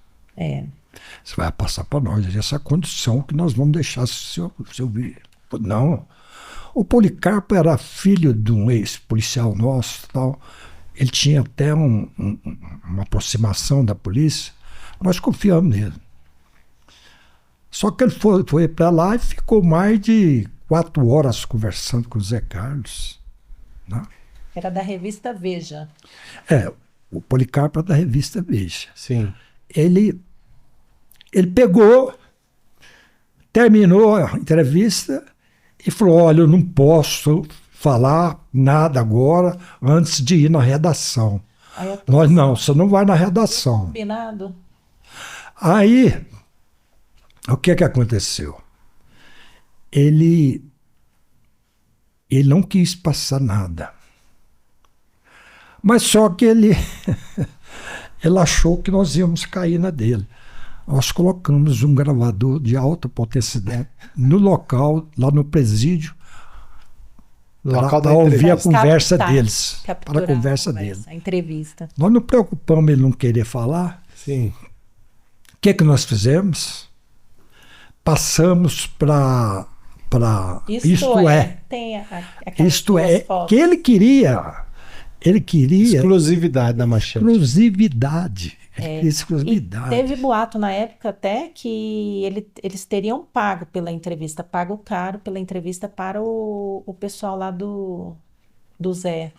Speaker 2: Você vai passar para nós essa condição que nós vamos deixar se ouvir. Não. O Policarpo era filho de um ex-policial nosso, tal. Ele tinha até uma aproximação da polícia. Nós confiamos nele. Só que ele foi para lá e ficou mais de 4 horas conversando com o Zé Carlos. Né?
Speaker 3: Era da revista Veja.
Speaker 2: O Policarpo era da revista Veja.
Speaker 1: Sim.
Speaker 2: Ele pegou, terminou a entrevista e falou, olha, eu não posso falar nada agora antes de ir na redação. Nós, não, você não vai na redação.
Speaker 3: Combinado.
Speaker 2: Aí, o que aconteceu? Ele não quis passar nada. Mas só que ele achou que nós íamos cair na dele. Nós colocamos um gravador de alta potencidade no local, lá no presídio, para ouvir a conversa deles. Para a conversa deles.
Speaker 3: A entrevista.
Speaker 2: Nós não preocupamos ele não querer falar.
Speaker 1: Sim.
Speaker 2: O que nós fizemos? Passamos para Isto É.
Speaker 3: Tem
Speaker 2: Isto É, que ele queria
Speaker 1: exclusividade da manchete.
Speaker 2: Exclusividade.
Speaker 3: E teve boato na época até que eles teriam pago pela entrevista, pago caro pela entrevista para o pessoal lá do Zé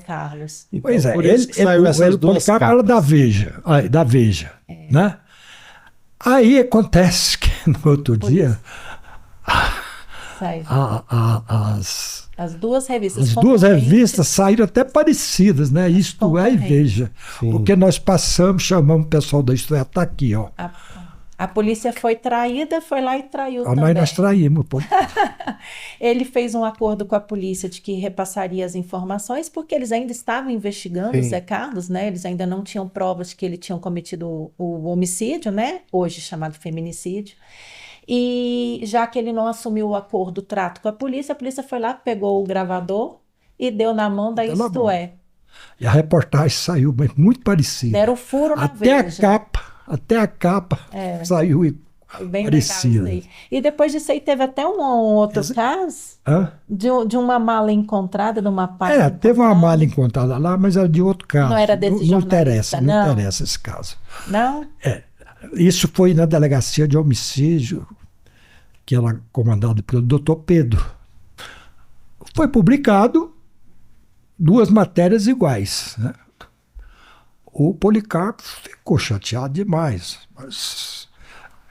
Speaker 3: Carlos.
Speaker 1: Então,
Speaker 2: pois é,
Speaker 1: por isso que saiu essas duas
Speaker 2: Policarpo era da Veja, né? Aí acontece que no outro dia
Speaker 3: As duas revistas.
Speaker 2: As duas
Speaker 3: concorrentes.
Speaker 2: revistas saíram até parecidas, né? Isto É e Veja.
Speaker 1: Sim.
Speaker 2: Porque nós passamos, chamamos o pessoal da Isto É, tá aqui, ó.
Speaker 3: A polícia foi traída, foi lá e traiu
Speaker 2: Nós
Speaker 3: também.
Speaker 2: traímos, pô.
Speaker 3: Ele fez um acordo com a polícia de que repassaria as informações, porque eles ainda estavam investigando o
Speaker 1: Sim.
Speaker 3: Zé Carlos, né? Eles ainda não tinham provas de que ele tinha cometido o homicídio, né? Hoje chamado feminicídio. E já que ele não assumiu o acordo, o trato com a polícia foi lá, pegou o gravador e deu na mão da
Speaker 2: Deu na
Speaker 3: Isto
Speaker 2: mão.
Speaker 3: É.
Speaker 2: E a reportagem saiu mas muito parecida.
Speaker 3: Deram furo na
Speaker 2: Até
Speaker 3: Veja.
Speaker 2: até a capa
Speaker 3: É.
Speaker 2: saiu
Speaker 3: Foi bem
Speaker 2: parecida.
Speaker 3: legal isso aí. E depois disso aí teve até um outro caso
Speaker 2: Hã?
Speaker 3: de uma mala encontrada numa página.
Speaker 2: Teve uma mala encontrada lá, mas era de outro caso.
Speaker 3: Não era desse
Speaker 2: Não
Speaker 3: jornalista,
Speaker 2: interessa,
Speaker 3: não.
Speaker 2: não interessa esse caso.
Speaker 3: Não?
Speaker 2: Isso foi na delegacia de homicídio, que era comandada pelo Dr. Pedro. Foi publicado 2 matérias iguais, né? O Policarpo ficou chateado demais, mas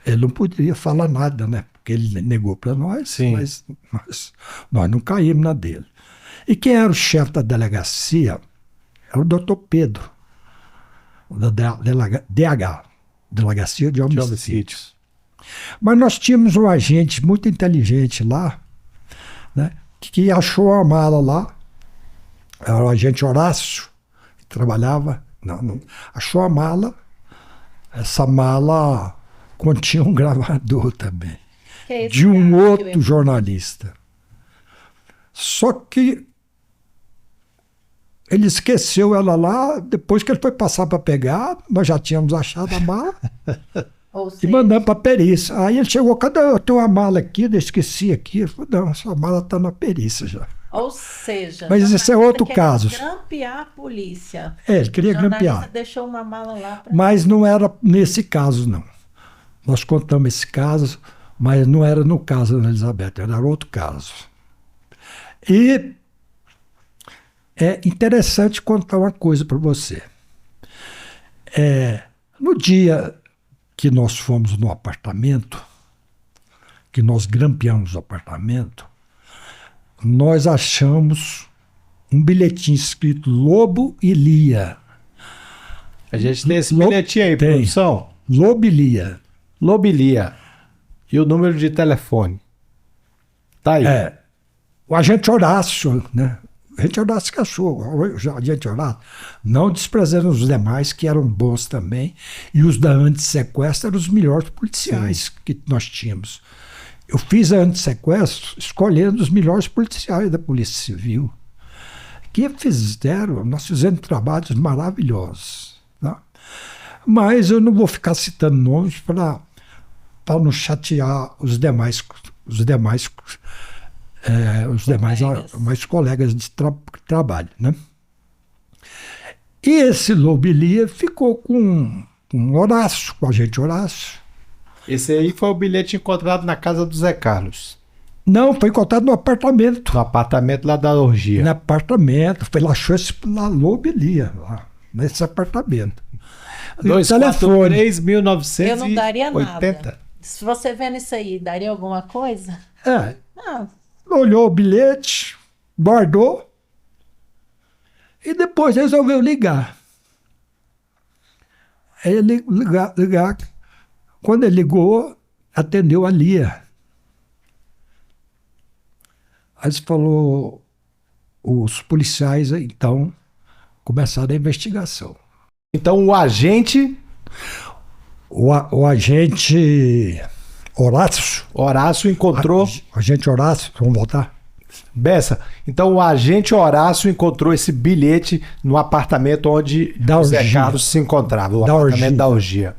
Speaker 2: ele não poderia falar nada, né? Porque ele negou para nós,
Speaker 1: Sim.
Speaker 2: mas nós não caímos na dele. E quem era o chefe da delegacia era o Dr. Pedro, da DH, Delegacia de
Speaker 1: De
Speaker 2: Homicídios.
Speaker 1: homicídios.
Speaker 2: Mas nós tínhamos um agente muito inteligente lá, né, que achou a mala lá. Era o agente Horácio, que trabalhava. Achou a mala. Essa mala continha um gravador também,
Speaker 3: Que é esse
Speaker 2: de um
Speaker 3: cara que
Speaker 2: outro
Speaker 3: eu-
Speaker 2: jornalista. Só que ele esqueceu ela lá, depois que ele foi passar para pegar, nós já tínhamos achado a mala.
Speaker 3: Ou
Speaker 2: E
Speaker 3: seja,
Speaker 2: mandamos para a perícia. Aí ele chegou, cadê? Eu tenho uma mala aqui, eu esqueci aqui. Ele falou, não, essa mala está na perícia já.
Speaker 3: ou seja,
Speaker 2: Mas esse é
Speaker 3: jornalista
Speaker 2: outro
Speaker 3: quer
Speaker 2: caso.
Speaker 3: grampear a polícia.
Speaker 2: Ele queria
Speaker 3: O jornalista
Speaker 2: grampear.
Speaker 3: deixou uma mala lá para.
Speaker 2: Mas não era nesse caso, não. Nós contamos esse caso, mas não era no caso da Ana Elizabeth, era outro caso. E é interessante contar uma coisa para você. No dia que nós fomos no apartamento, que nós grampeamos o apartamento, nós achamos um bilhetinho escrito Lobo e Lia.
Speaker 1: A gente tem esse
Speaker 2: Lobo-
Speaker 1: bilhetinho aí,
Speaker 2: tem.
Speaker 1: produção.
Speaker 2: Lobo e Lia.
Speaker 1: Lobilia. E o número de telefone. Tá aí.
Speaker 2: O agente Horácio, né? O agente Horácio que achou, o agente Horácio, não desprezando os demais, que eram bons também, e os da antissequestro eram os melhores policiais que nós tínhamos. Eu fiz a antissequestro escolhendo os melhores policiais da Polícia Civil, que nós fizemos trabalhos maravilhosos. Tá? Mas eu não vou ficar citando nomes para não chatear os demais mais colegas de trabalho, né? E esse Lobilia ficou com Horácio, com a gente Horácio.
Speaker 1: Esse aí foi o bilhete encontrado na casa do Zé Carlos.
Speaker 2: Não, foi encontrado no apartamento.
Speaker 1: No apartamento lá da orgia.
Speaker 2: No apartamento. Ele achou esse na Lobilia, lá, nesse apartamento. E o telefone.
Speaker 1: 243.980.
Speaker 3: Eu não daria nada. Se você vendo isso aí, daria alguma coisa? Não.
Speaker 2: Olhou o bilhete, guardou e depois resolveu ligar. Aí ele ligar. Quando ele ligou, atendeu a Lia. Aí ele falou, os policiais então começaram a investigação.
Speaker 1: Então o agente
Speaker 2: O agente
Speaker 1: Horácio encontrou.
Speaker 2: O agente Horácio, vamos voltar?
Speaker 1: Bessa, então o agente Horácio encontrou esse bilhete no apartamento onde
Speaker 2: Da
Speaker 1: o Zé
Speaker 2: orgia.
Speaker 1: Carlos se encontrava, o
Speaker 2: Da
Speaker 1: apartamento
Speaker 2: orgia.
Speaker 1: da orgia.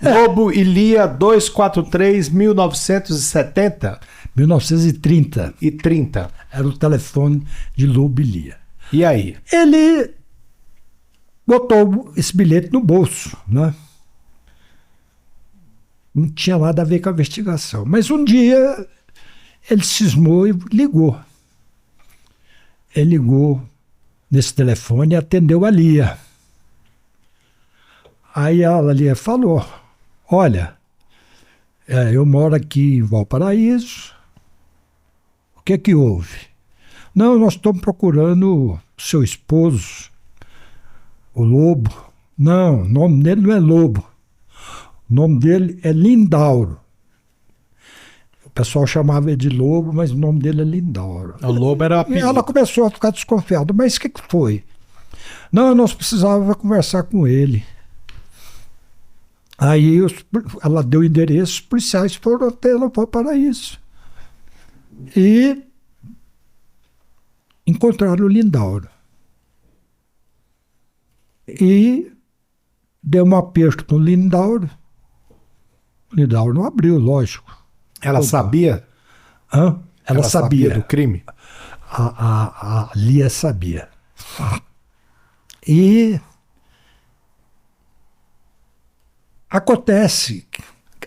Speaker 1: Lobo e Lia 243.970
Speaker 2: 1930
Speaker 1: e 30.
Speaker 2: era o telefone de Lobo e Lia.
Speaker 1: E aí?
Speaker 2: Ele botou esse bilhete no bolso, né? Não tinha nada a ver com a investigação. Mas um dia ele cismou e ligou. Ele ligou nesse telefone e atendeu a Lia. Aí a Lia falou, olha, eu moro aqui em Valparaíso, o que houve? Não, nós estamos procurando seu esposo, o Lobo. Não, o nome dele não é Lobo. O nome dele é Lindauro. O pessoal chamava ele de Lobo, mas o nome dele é Lindauro.
Speaker 1: O Lobo era o
Speaker 2: E
Speaker 1: apelido.
Speaker 2: ela começou a ficar desconfiada. Mas o que foi? Não, nós precisávamos conversar com ele. Aí ela deu o endereço, os policiais foram até ela para isso. E encontraram o Lindauro. E deu um aperto no Lindauro. O Lindauro não abriu, lógico.
Speaker 1: Ela sabia?
Speaker 2: Hã? Ela sabia.
Speaker 1: do crime?
Speaker 2: A Lia sabia. E acontece que,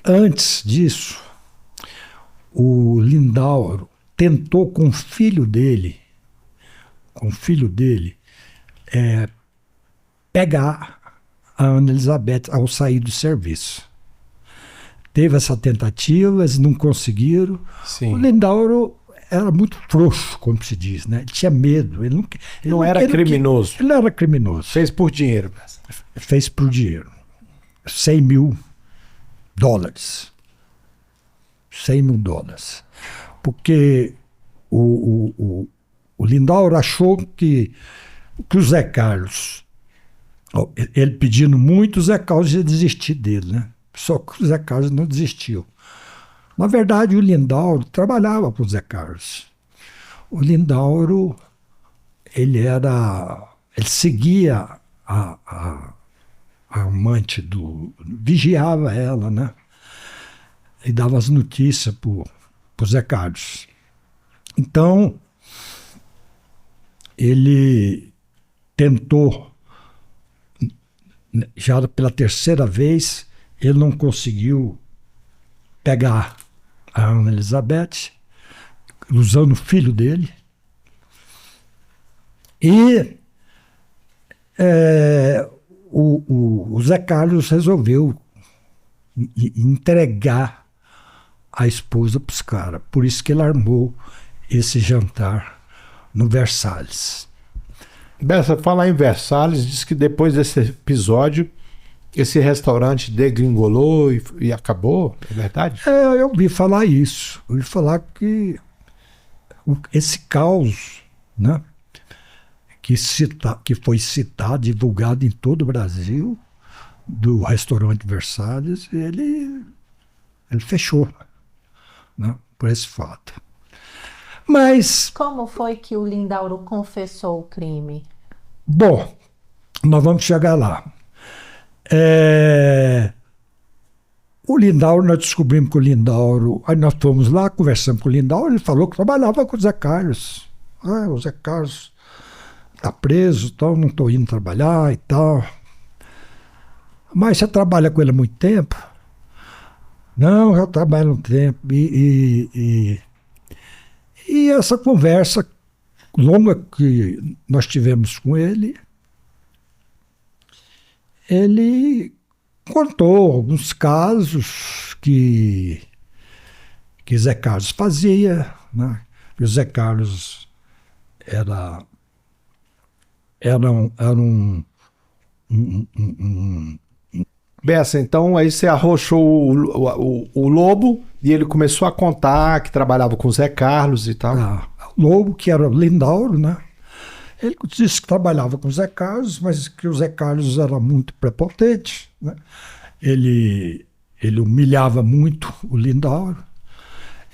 Speaker 2: antes disso, o Lindauro tentou com o filho dele, pegar a Ana Elizabeth ao sair do serviço. Teve essa tentativa, eles não conseguiram.
Speaker 1: Sim.
Speaker 2: O Lindauro era muito frouxo, como se diz, né? Ele tinha medo. Ele
Speaker 1: Não era criminoso.
Speaker 2: Ele não era criminoso.
Speaker 1: Fez por dinheiro.
Speaker 2: Fez por dinheiro. $100 mil. $100 mil. Porque o Lindauro achou que o Zé Carlos, ele pedindo muito, o Zé Carlos ia desistir dele, né? Só que o Zé Carlos não desistiu. Na verdade, o Lindauro trabalhava com o Zé Carlos. O Lindauro, ele seguia a amante vigiava ela, né? E dava as notícias pro Zé Carlos. Então, ele tentou, já pela terceira vez, ele não conseguiu pegar a Ana Elizabeth, usando o filho dele. E o Zé Carlos resolveu entregar a esposa para os caras. Por isso que ele armou esse jantar no Versalhes.
Speaker 1: Bessa, falar em Versalhes, diz que depois desse episódio, esse restaurante degringolou e acabou, é verdade?
Speaker 2: Eu ouvi falar isso. Ouvi falar que esse caos, né, que foi citado, divulgado em todo o Brasil, do restaurante Versalhes, ele fechou, né, por esse fato. Mas,
Speaker 3: Como foi que o Lindauro confessou o crime?
Speaker 2: bom, nós vamos chegar lá. O Lindauro, nós descobrimos que o Lindauro... Aí nós fomos lá, conversamos com o Lindauro, ele falou que trabalhava com o Zé Carlos. O Zé Carlos está preso, então não estou indo trabalhar e tal. Mas você trabalha com ele há muito tempo? Não, já trabalho há um tempo. E essa conversa longa que nós tivemos com ele contou alguns casos que Zé Carlos fazia, né? Que o Zé Carlos era um
Speaker 1: Bessa, então aí você arrochou o Lobo e ele começou a contar que trabalhava com o Zé Carlos e tal.
Speaker 2: Lobo, que era o Lindauro, né? Ele disse que trabalhava com o Zé Carlos, mas que o Zé Carlos era muito prepotente, né? Ele humilhava muito o Lindauro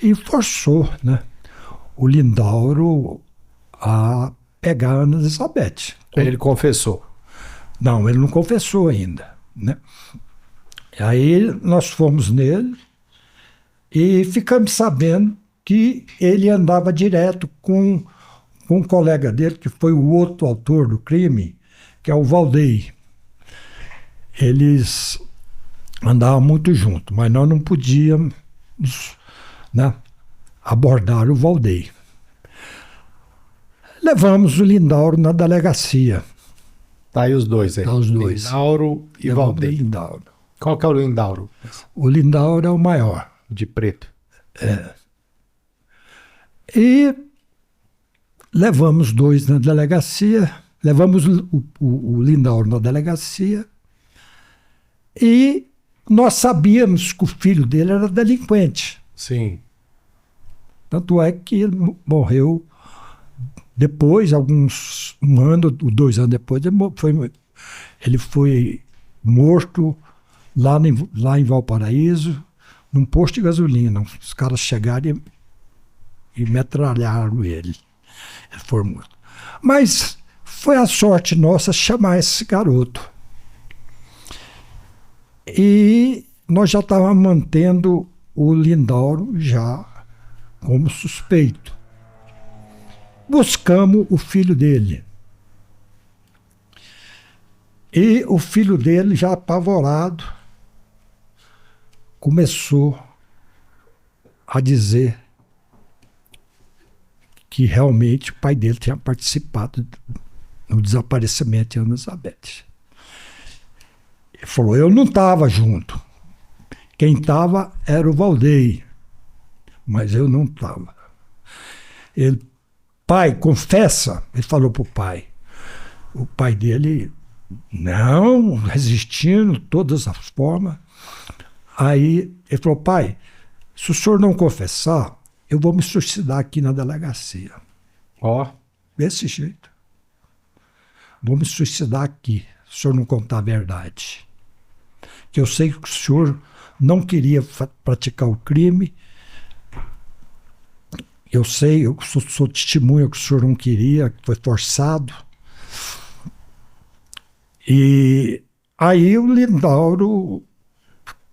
Speaker 2: e forçou, né, o Lindauro a pegar a Ana Elizabeth.
Speaker 1: Aí ele confessou.
Speaker 2: Não, ele não confessou ainda, né? Aí nós fomos nele e ficamos sabendo que ele andava direto com um colega dele, que foi o outro autor do crime, que é o Valdei. Eles andavam muito juntos, mas nós não podíamos, né, abordar o Valdei. Levamos o Lindauro na delegacia.
Speaker 1: Tá aí os dois aí.
Speaker 2: Tá os dois.
Speaker 1: Lindauro e
Speaker 2: Levamos o
Speaker 1: Valdei.
Speaker 2: Lindauro.
Speaker 1: Qual que é o Lindauro?
Speaker 2: O Lindauro é o maior.
Speaker 1: De preto.
Speaker 2: E Levamos 2 na delegacia, levamos o Lindauro na delegacia e nós sabíamos que o filho dele era delinquente.
Speaker 1: Sim.
Speaker 2: Tanto é que ele morreu depois, um ano, 2 anos depois, ele foi morto lá em Valparaíso, num posto de gasolina. Os caras chegaram e metralharam ele. Ele foi morto. Mas foi a sorte nossa chamar esse garoto. E nós já estávamos mantendo o Lindauro já como suspeito. Buscamos o filho dele. E o filho dele, já apavorado, começou a dizer que realmente o pai dele tinha participado no desaparecimento de Ana Elizabeth. Ele falou, eu não estava junto. Quem estava era o Valdeir, mas eu não estava. Ele, pai, confessa. Ele falou para o pai. O pai dele, não, resistindo de todas as formas. Aí ele falou, pai, se o senhor não confessar, eu vou me suicidar aqui na delegacia.
Speaker 1: Ó.
Speaker 2: Desse jeito. Vou me suicidar aqui, se o senhor não contar a verdade. Que eu sei que o senhor não queria praticar o crime. Eu sei, eu sou testemunha que o senhor não queria, que foi forçado. E aí o Lindauro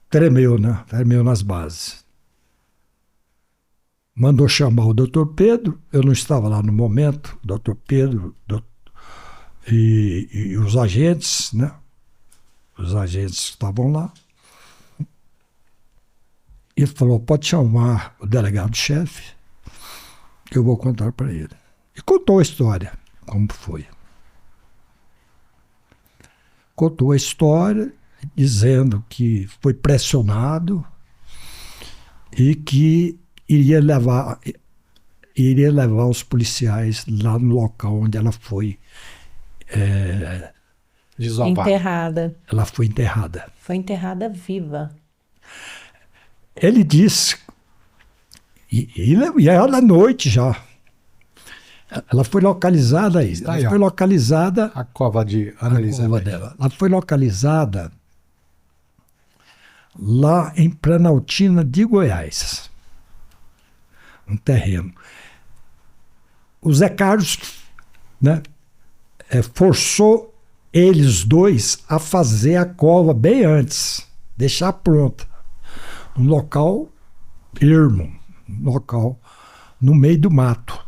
Speaker 2: tremeu, né? Tremeu nas bases. Mandou chamar o doutor Pedro, eu não estava lá no momento, o doutor Pedro e os agentes, né? Os agentes estavam lá. Ele falou, pode chamar o delegado-chefe, que eu vou contar para ele. E contou a história, como foi. Contou a história, dizendo que foi pressionado e que iria levar os policiais lá no local onde ela foi
Speaker 3: Enterrada.
Speaker 2: Ela foi enterrada.
Speaker 3: Foi enterrada viva.
Speaker 2: Ele disse, e era à noite já. Ela foi localizada aí.
Speaker 1: Está
Speaker 2: Ela
Speaker 1: aí,
Speaker 2: foi
Speaker 1: ó.
Speaker 2: localizada.
Speaker 1: A cova de Ana
Speaker 2: A cova
Speaker 1: Elizabeth.
Speaker 2: dela. Ela foi localizada lá em Planaltina de Goiás. Um terreno. O Zé Carlos, né, forçou eles dois a fazer a cova bem antes, deixar pronta. Um local ermo, um local no meio do mato.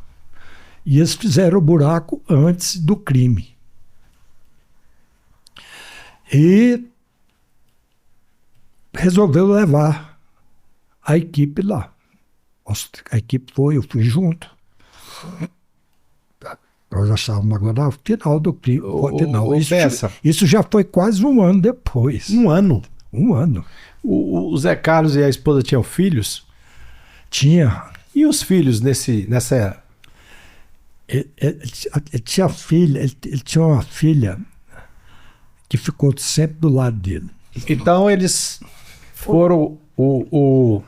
Speaker 2: E eles fizeram o buraco antes do crime. E resolveu levar a equipe lá. A equipe foi, eu fui junto. Nós achávamos agora o final do crime. Isso já foi quase um ano depois.
Speaker 1: Um ano?
Speaker 2: Um ano.
Speaker 1: O Zé Carlos e a esposa tinham filhos?
Speaker 2: Tinha.
Speaker 1: E os filhos nessa...
Speaker 2: Ele tinha filha, ele tinha uma filha que ficou sempre do lado dele.
Speaker 1: Então eles foram o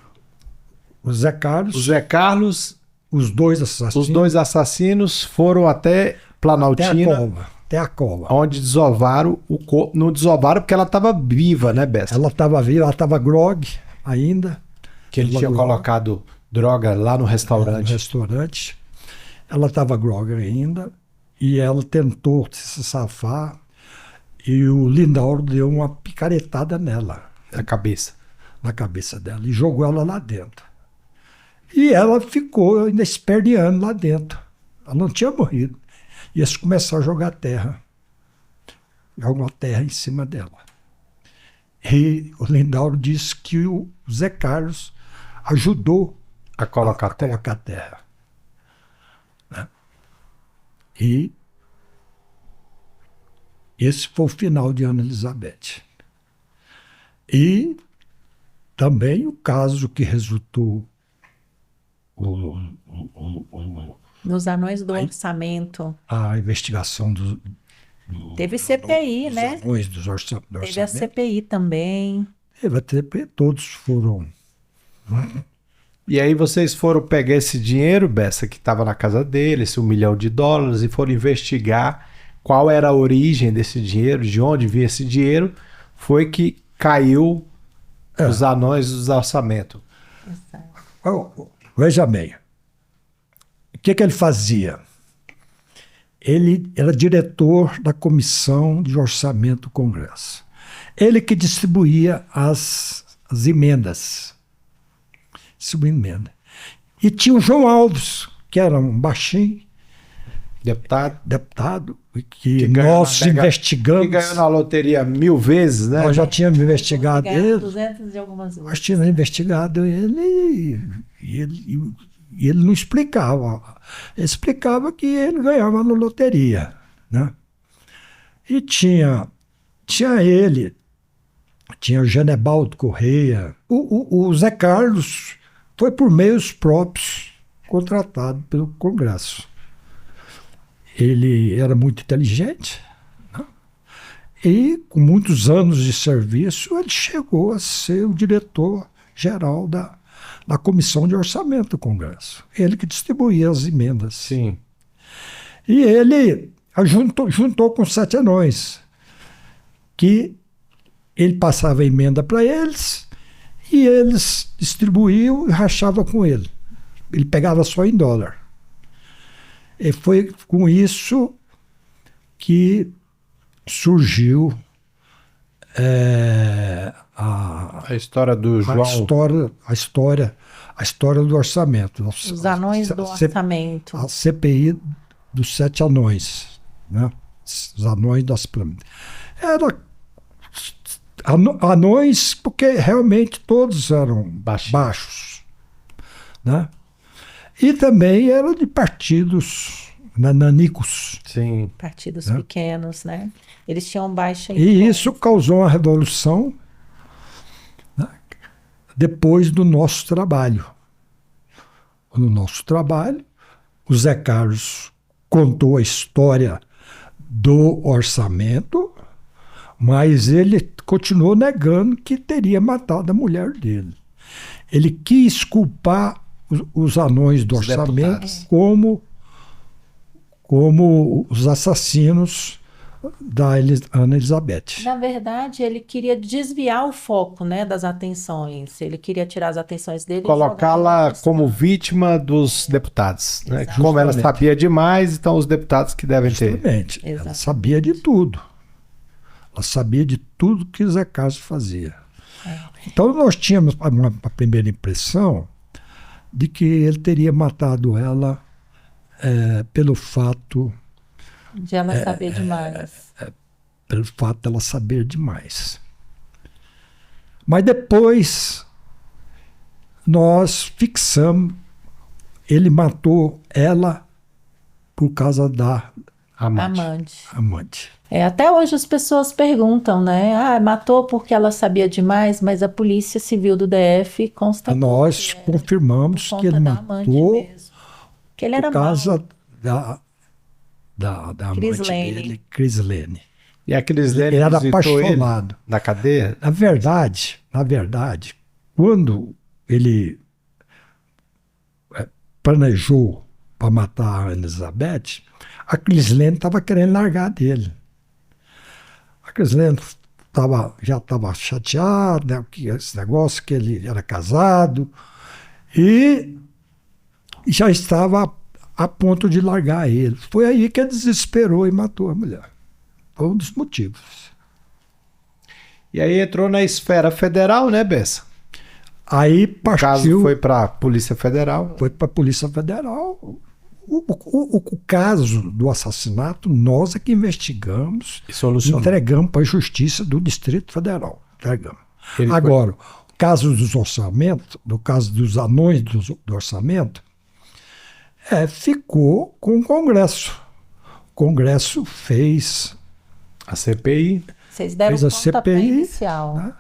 Speaker 2: Zé Carlos,
Speaker 1: os dois assassinos foram até Planaltina,
Speaker 2: até a cova.
Speaker 1: onde desovaram o corpo. Não desovaram porque ela estava viva, né, Bessa?
Speaker 2: Ela estava viva, ela estava grog ainda.
Speaker 1: Que ele tinha colocado droga lá no restaurante.
Speaker 2: No restaurante. Ela estava grog ainda e ela tentou se safar e o Lindauro deu uma picaretada nela.
Speaker 1: Na cabeça.
Speaker 2: Na cabeça dela e jogou ela lá dentro. E ela ficou ainda esperneando lá dentro. Ela não tinha morrido. E eles começaram a jogar terra. Jogou terra em cima dela. E o Lindauro disse que o Zé Carlos ajudou
Speaker 1: A colocar
Speaker 2: terra. Né? E esse foi o final de Ana Elizabeth. E também o caso que resultou
Speaker 3: Nos anões do orçamento.
Speaker 2: A investigação
Speaker 3: Teve CPI,
Speaker 2: dos
Speaker 3: né?
Speaker 2: anões do
Speaker 3: Teve a
Speaker 2: orçamento.
Speaker 3: CPI também.
Speaker 2: Teve a CPI, todos foram.
Speaker 1: E aí vocês foram pegar esse dinheiro, Bessa, que estava na casa dele, esse $1 milhão, e foram investigar qual era a origem desse dinheiro, de onde vinha esse dinheiro, foi que caiu os anões do orçamento.
Speaker 3: Exato.
Speaker 2: Veja bem, o que ele fazia? Ele era diretor da Comissão de Orçamento do Congresso. Ele que distribuía as emendas. E tinha o João Alves, que era um baixinho, deputado que nós investigamos.
Speaker 1: Que ganhou na loteria 1000 vezes, né?
Speaker 2: Nós já tínhamos investigado
Speaker 3: Ganhou
Speaker 2: ele.
Speaker 3: 200 e algumas vezes.
Speaker 2: Nós tínhamos investigado ele e ele não explicava. Ele explicava que ele ganhava na loteria, né? E tinha ele, tinha o Genebaldo Correia, o Zé Carlos foi por meios próprios contratado pelo Congresso. Ele era muito inteligente, né? E com muitos anos de serviço ele chegou a ser o diretor-geral da Comissão de Orçamento do Congresso. Ele que distribuía as emendas.
Speaker 1: Sim.
Speaker 2: E ele juntou com os 7 anões, que ele passava a emenda para eles e eles distribuíam e rachavam com ele. Ele pegava só em dólar. E foi com isso que surgiu
Speaker 1: A história do João.
Speaker 2: a história do orçamento.
Speaker 3: Os anões do orçamento.
Speaker 2: A CPI dos 7 anões, né? Os anões das pirâmides. Era anões porque realmente todos eram baixos, né? E também eram de partidos nanicos.
Speaker 1: Sim.
Speaker 3: Partidos pequenos, né? Eles tinham baixa
Speaker 2: E
Speaker 3: influência.
Speaker 2: isso causou uma revolução, né, depois do nosso trabalho. No nosso trabalho, o Zé Carlos contou a história do orçamento, mas ele continuou negando que teria matado a mulher dele. Ele quis culpar os anões do orçamento
Speaker 1: deputados.
Speaker 2: como os assassinos da Ana Elizabeth.
Speaker 3: Na verdade, ele queria desviar o foco, né, das atenções. Ele queria tirar as atenções dele e
Speaker 1: Colocá-la
Speaker 3: jogar
Speaker 1: como vítima dos deputados, né?
Speaker 3: Exato.
Speaker 1: Como ela
Speaker 2: Justamente.
Speaker 1: sabia demais, então os deputados que devem ter.
Speaker 2: Justamente. Ela
Speaker 3: Exatamente.
Speaker 2: sabia de tudo. Ela sabia de tudo que o Zé Carlos fazia. Então nós tínhamos uma primeira impressão de que ele teria matado ela pelo fato
Speaker 3: de ela saber demais.
Speaker 2: dela saber demais. Mas depois nós fixamos, ele matou ela por causa da amante.
Speaker 3: Até hoje as pessoas perguntam, né? Ah, matou porque ela sabia demais, mas a Polícia Civil do DF constatou.
Speaker 2: Nós
Speaker 3: que era
Speaker 2: confirmamos
Speaker 3: por
Speaker 2: que ele
Speaker 3: conta da amante
Speaker 2: matou
Speaker 3: mesmo. Que ele era
Speaker 2: por causa
Speaker 3: mau.
Speaker 2: da amante
Speaker 3: Crislene.
Speaker 2: dele, Crislene.
Speaker 1: E aqueles
Speaker 2: Ele era
Speaker 1: visitou ele
Speaker 2: apaixonado.
Speaker 1: na cadeia?
Speaker 2: Na verdade, quando ele planejou para matar a Elizabeth, a Crislene estava querendo largar dele. A Crislene já estava chateada, né, que esse negócio, que ele era casado, e já estava a ponto de largar ele. Foi aí que ele desesperou e matou a mulher. Foi um dos motivos.
Speaker 1: E aí entrou na esfera federal, né, Bessa?
Speaker 2: Aí
Speaker 1: O caso
Speaker 2: partiu,
Speaker 1: foi para a Polícia Federal.
Speaker 2: foi para a Polícia Federal. O caso do assassinato, nós é que investigamos,
Speaker 1: E solucionou.
Speaker 2: entregamos para a Justiça do Distrito Federal. Entregamos.
Speaker 1: Ele
Speaker 2: Agora, o caso dos orçamentos, no caso dos anões do orçamento, ficou com o Congresso. O Congresso fez
Speaker 1: A CPI.
Speaker 3: Vocês deram
Speaker 2: fez a
Speaker 3: pontapé
Speaker 2: CPI,
Speaker 3: inicial.
Speaker 2: né?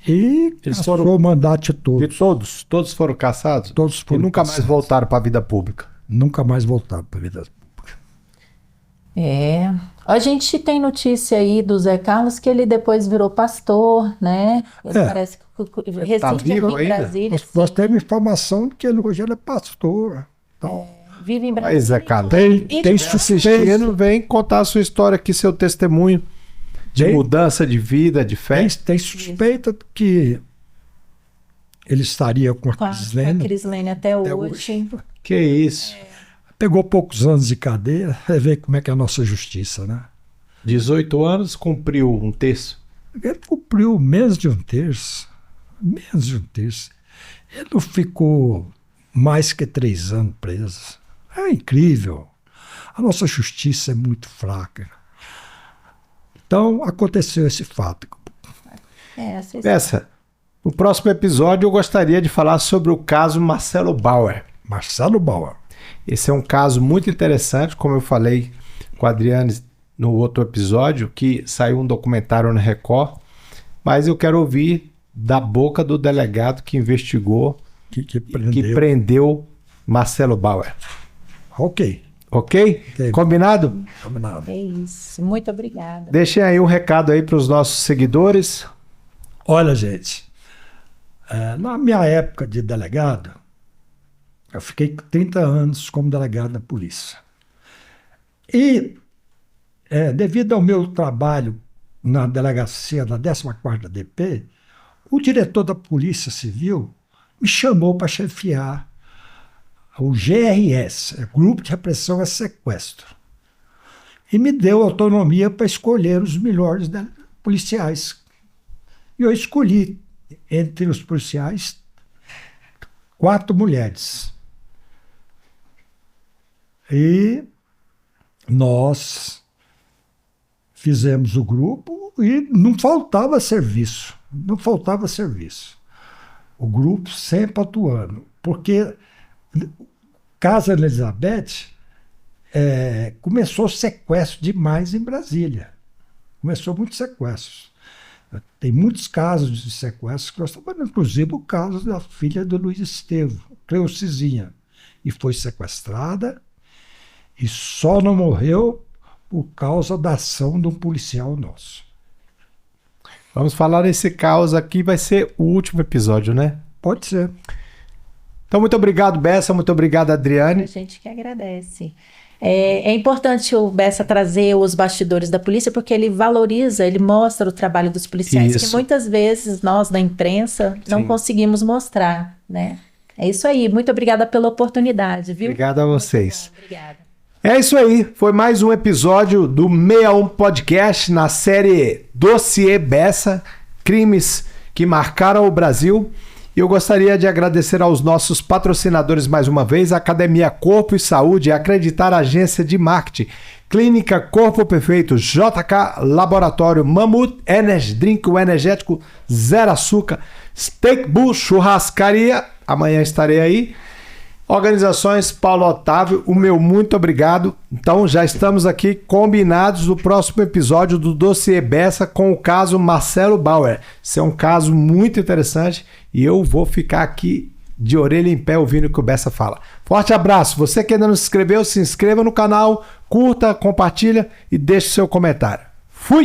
Speaker 2: E
Speaker 1: Eles
Speaker 2: cassou
Speaker 1: foram-
Speaker 2: o mandato de
Speaker 1: De
Speaker 2: todos.
Speaker 1: todos foram caçados?
Speaker 2: Todos foram
Speaker 1: e nunca mais
Speaker 2: caçados.
Speaker 1: voltaram para a vida pública.
Speaker 2: nunca mais voltaram para a vida pública.
Speaker 3: A gente tem notícia aí do Zé Carlos que ele depois virou pastor, né? Ele parece que reside
Speaker 1: vivo
Speaker 3: aqui em
Speaker 1: ainda?
Speaker 3: Brasília.
Speaker 2: Nós temos informação de que ele hoje é pastor. Então,
Speaker 3: Vive em
Speaker 1: Aí,
Speaker 3: Brasília.
Speaker 1: Zé Carlos.
Speaker 2: tem
Speaker 1: Assistindo, vem contar a sua história aqui, seu testemunho de
Speaker 2: Tem-
Speaker 1: mudança de vida, de fé.
Speaker 2: tem suspeita de que ele estaria com a
Speaker 3: Com a
Speaker 2: Crislene.
Speaker 3: Crislene até hoje.
Speaker 1: Que isso.
Speaker 2: Pegou poucos anos de cadeia, vai ver como é que é a nossa justiça, né?
Speaker 1: 18 anos, cumpriu um terço.
Speaker 2: Ele cumpriu menos de um terço. Menos de um terço. Ele não ficou mais que 3 anos preso. É incrível. A nossa justiça é muito fraca. Então, aconteceu esse fato.
Speaker 1: Bessa, no próximo episódio eu gostaria de falar sobre o caso Marcelo Bauer.
Speaker 2: Marcelo Bauer.
Speaker 1: Esse é um caso muito interessante, como eu falei com a Adriane no outro episódio, que saiu um documentário na Record, mas eu quero ouvir da boca do delegado que investigou,
Speaker 2: Que
Speaker 1: que prendeu Marcelo Bauer.
Speaker 2: Ok.
Speaker 1: Ok?
Speaker 2: Ok.
Speaker 1: Combinado?
Speaker 2: Combinado.
Speaker 3: É isso. Muito obrigada.
Speaker 1: Deixem aí um recado aí para os nossos seguidores.
Speaker 2: Olha, gente, na minha época de delegado, eu fiquei 30 anos como delegado da polícia. E, devido ao meu trabalho na delegacia da 14ª DP, o diretor da Polícia Civil me chamou para chefiar o GRS, Grupo de Repressão a Sequestro, e me deu autonomia para escolher os melhores policiais. E eu escolhi, entre os policiais, 4 mulheres. E nós fizemos o grupo e não faltava serviço. Não faltava serviço. O grupo sempre atuando. Porque Casa Elizabeth começou sequestro demais em Brasília. Começou muitos sequestros. Tem muitos casos de sequestros que nós estamos, inclusive o caso da filha do Luiz Estevam, Cleucizinha, e foi sequestrada e só não morreu por causa da ação de um policial nosso.
Speaker 1: Vamos falar desse caos aqui, vai ser o último episódio, né?
Speaker 2: Pode ser.
Speaker 1: Então, muito obrigado, Bessa, muito obrigado,
Speaker 3: A
Speaker 1: Adriane.
Speaker 3: gente que agradece. É importante o Bessa trazer os bastidores da polícia, porque ele valoriza, ele mostra o trabalho dos policiais,
Speaker 1: Isso.
Speaker 3: que muitas vezes nós, da imprensa, não
Speaker 1: Sim.
Speaker 3: conseguimos mostrar, né? É isso aí. Muito obrigada pela oportunidade, viu?
Speaker 1: Obrigado a vocês.
Speaker 3: Obrigada.
Speaker 1: É isso aí, foi mais um episódio do 61 Podcast na série Dossiê Bessa, crimes que marcaram o Brasil. E eu gostaria de agradecer aos nossos patrocinadores mais uma vez, a Academia Corpo e Saúde, Acreditar Agência de Marketing, Clínica Corpo Perfeito, JK Laboratório, Mamut Energy Drink, o energético zero açúcar, Steak Bull Churrascaria, amanhã estarei aí. Organizações Paulo Otávio, o meu muito obrigado. Então já estamos aqui combinados no próximo episódio do Dossiê Bessa com o caso Marcelo Bauer. Esse é um caso muito interessante e eu vou ficar aqui de orelha em pé ouvindo o que o Bessa fala. Forte abraço. Você que ainda não se inscreveu, se inscreva no canal, curta, compartilha e deixe seu comentário. Fui!